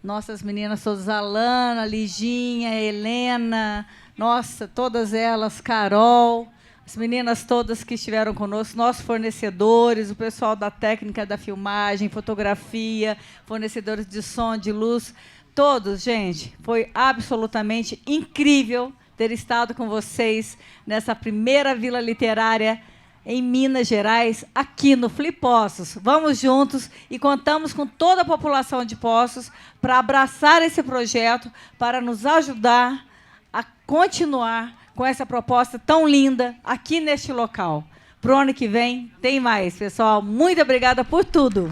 nossas meninas todas, a Alana, a Liginha, a Helena, nossa, todas elas, Carol, as meninas todas que estiveram conosco, nossos fornecedores, o pessoal da técnica da filmagem, fotografia, fornecedores de som, de luz, todos, gente, foi absolutamente incrível ter estado com vocês nessa primeira Vila Literária em Minas Gerais, aqui no Poços. Vamos juntos e contamos com toda a população de Poços para abraçar esse projeto, para nos ajudar a continuar com essa proposta tão linda aqui neste local. Para o ano que vem, tem mais, pessoal. Muito obrigada por tudo.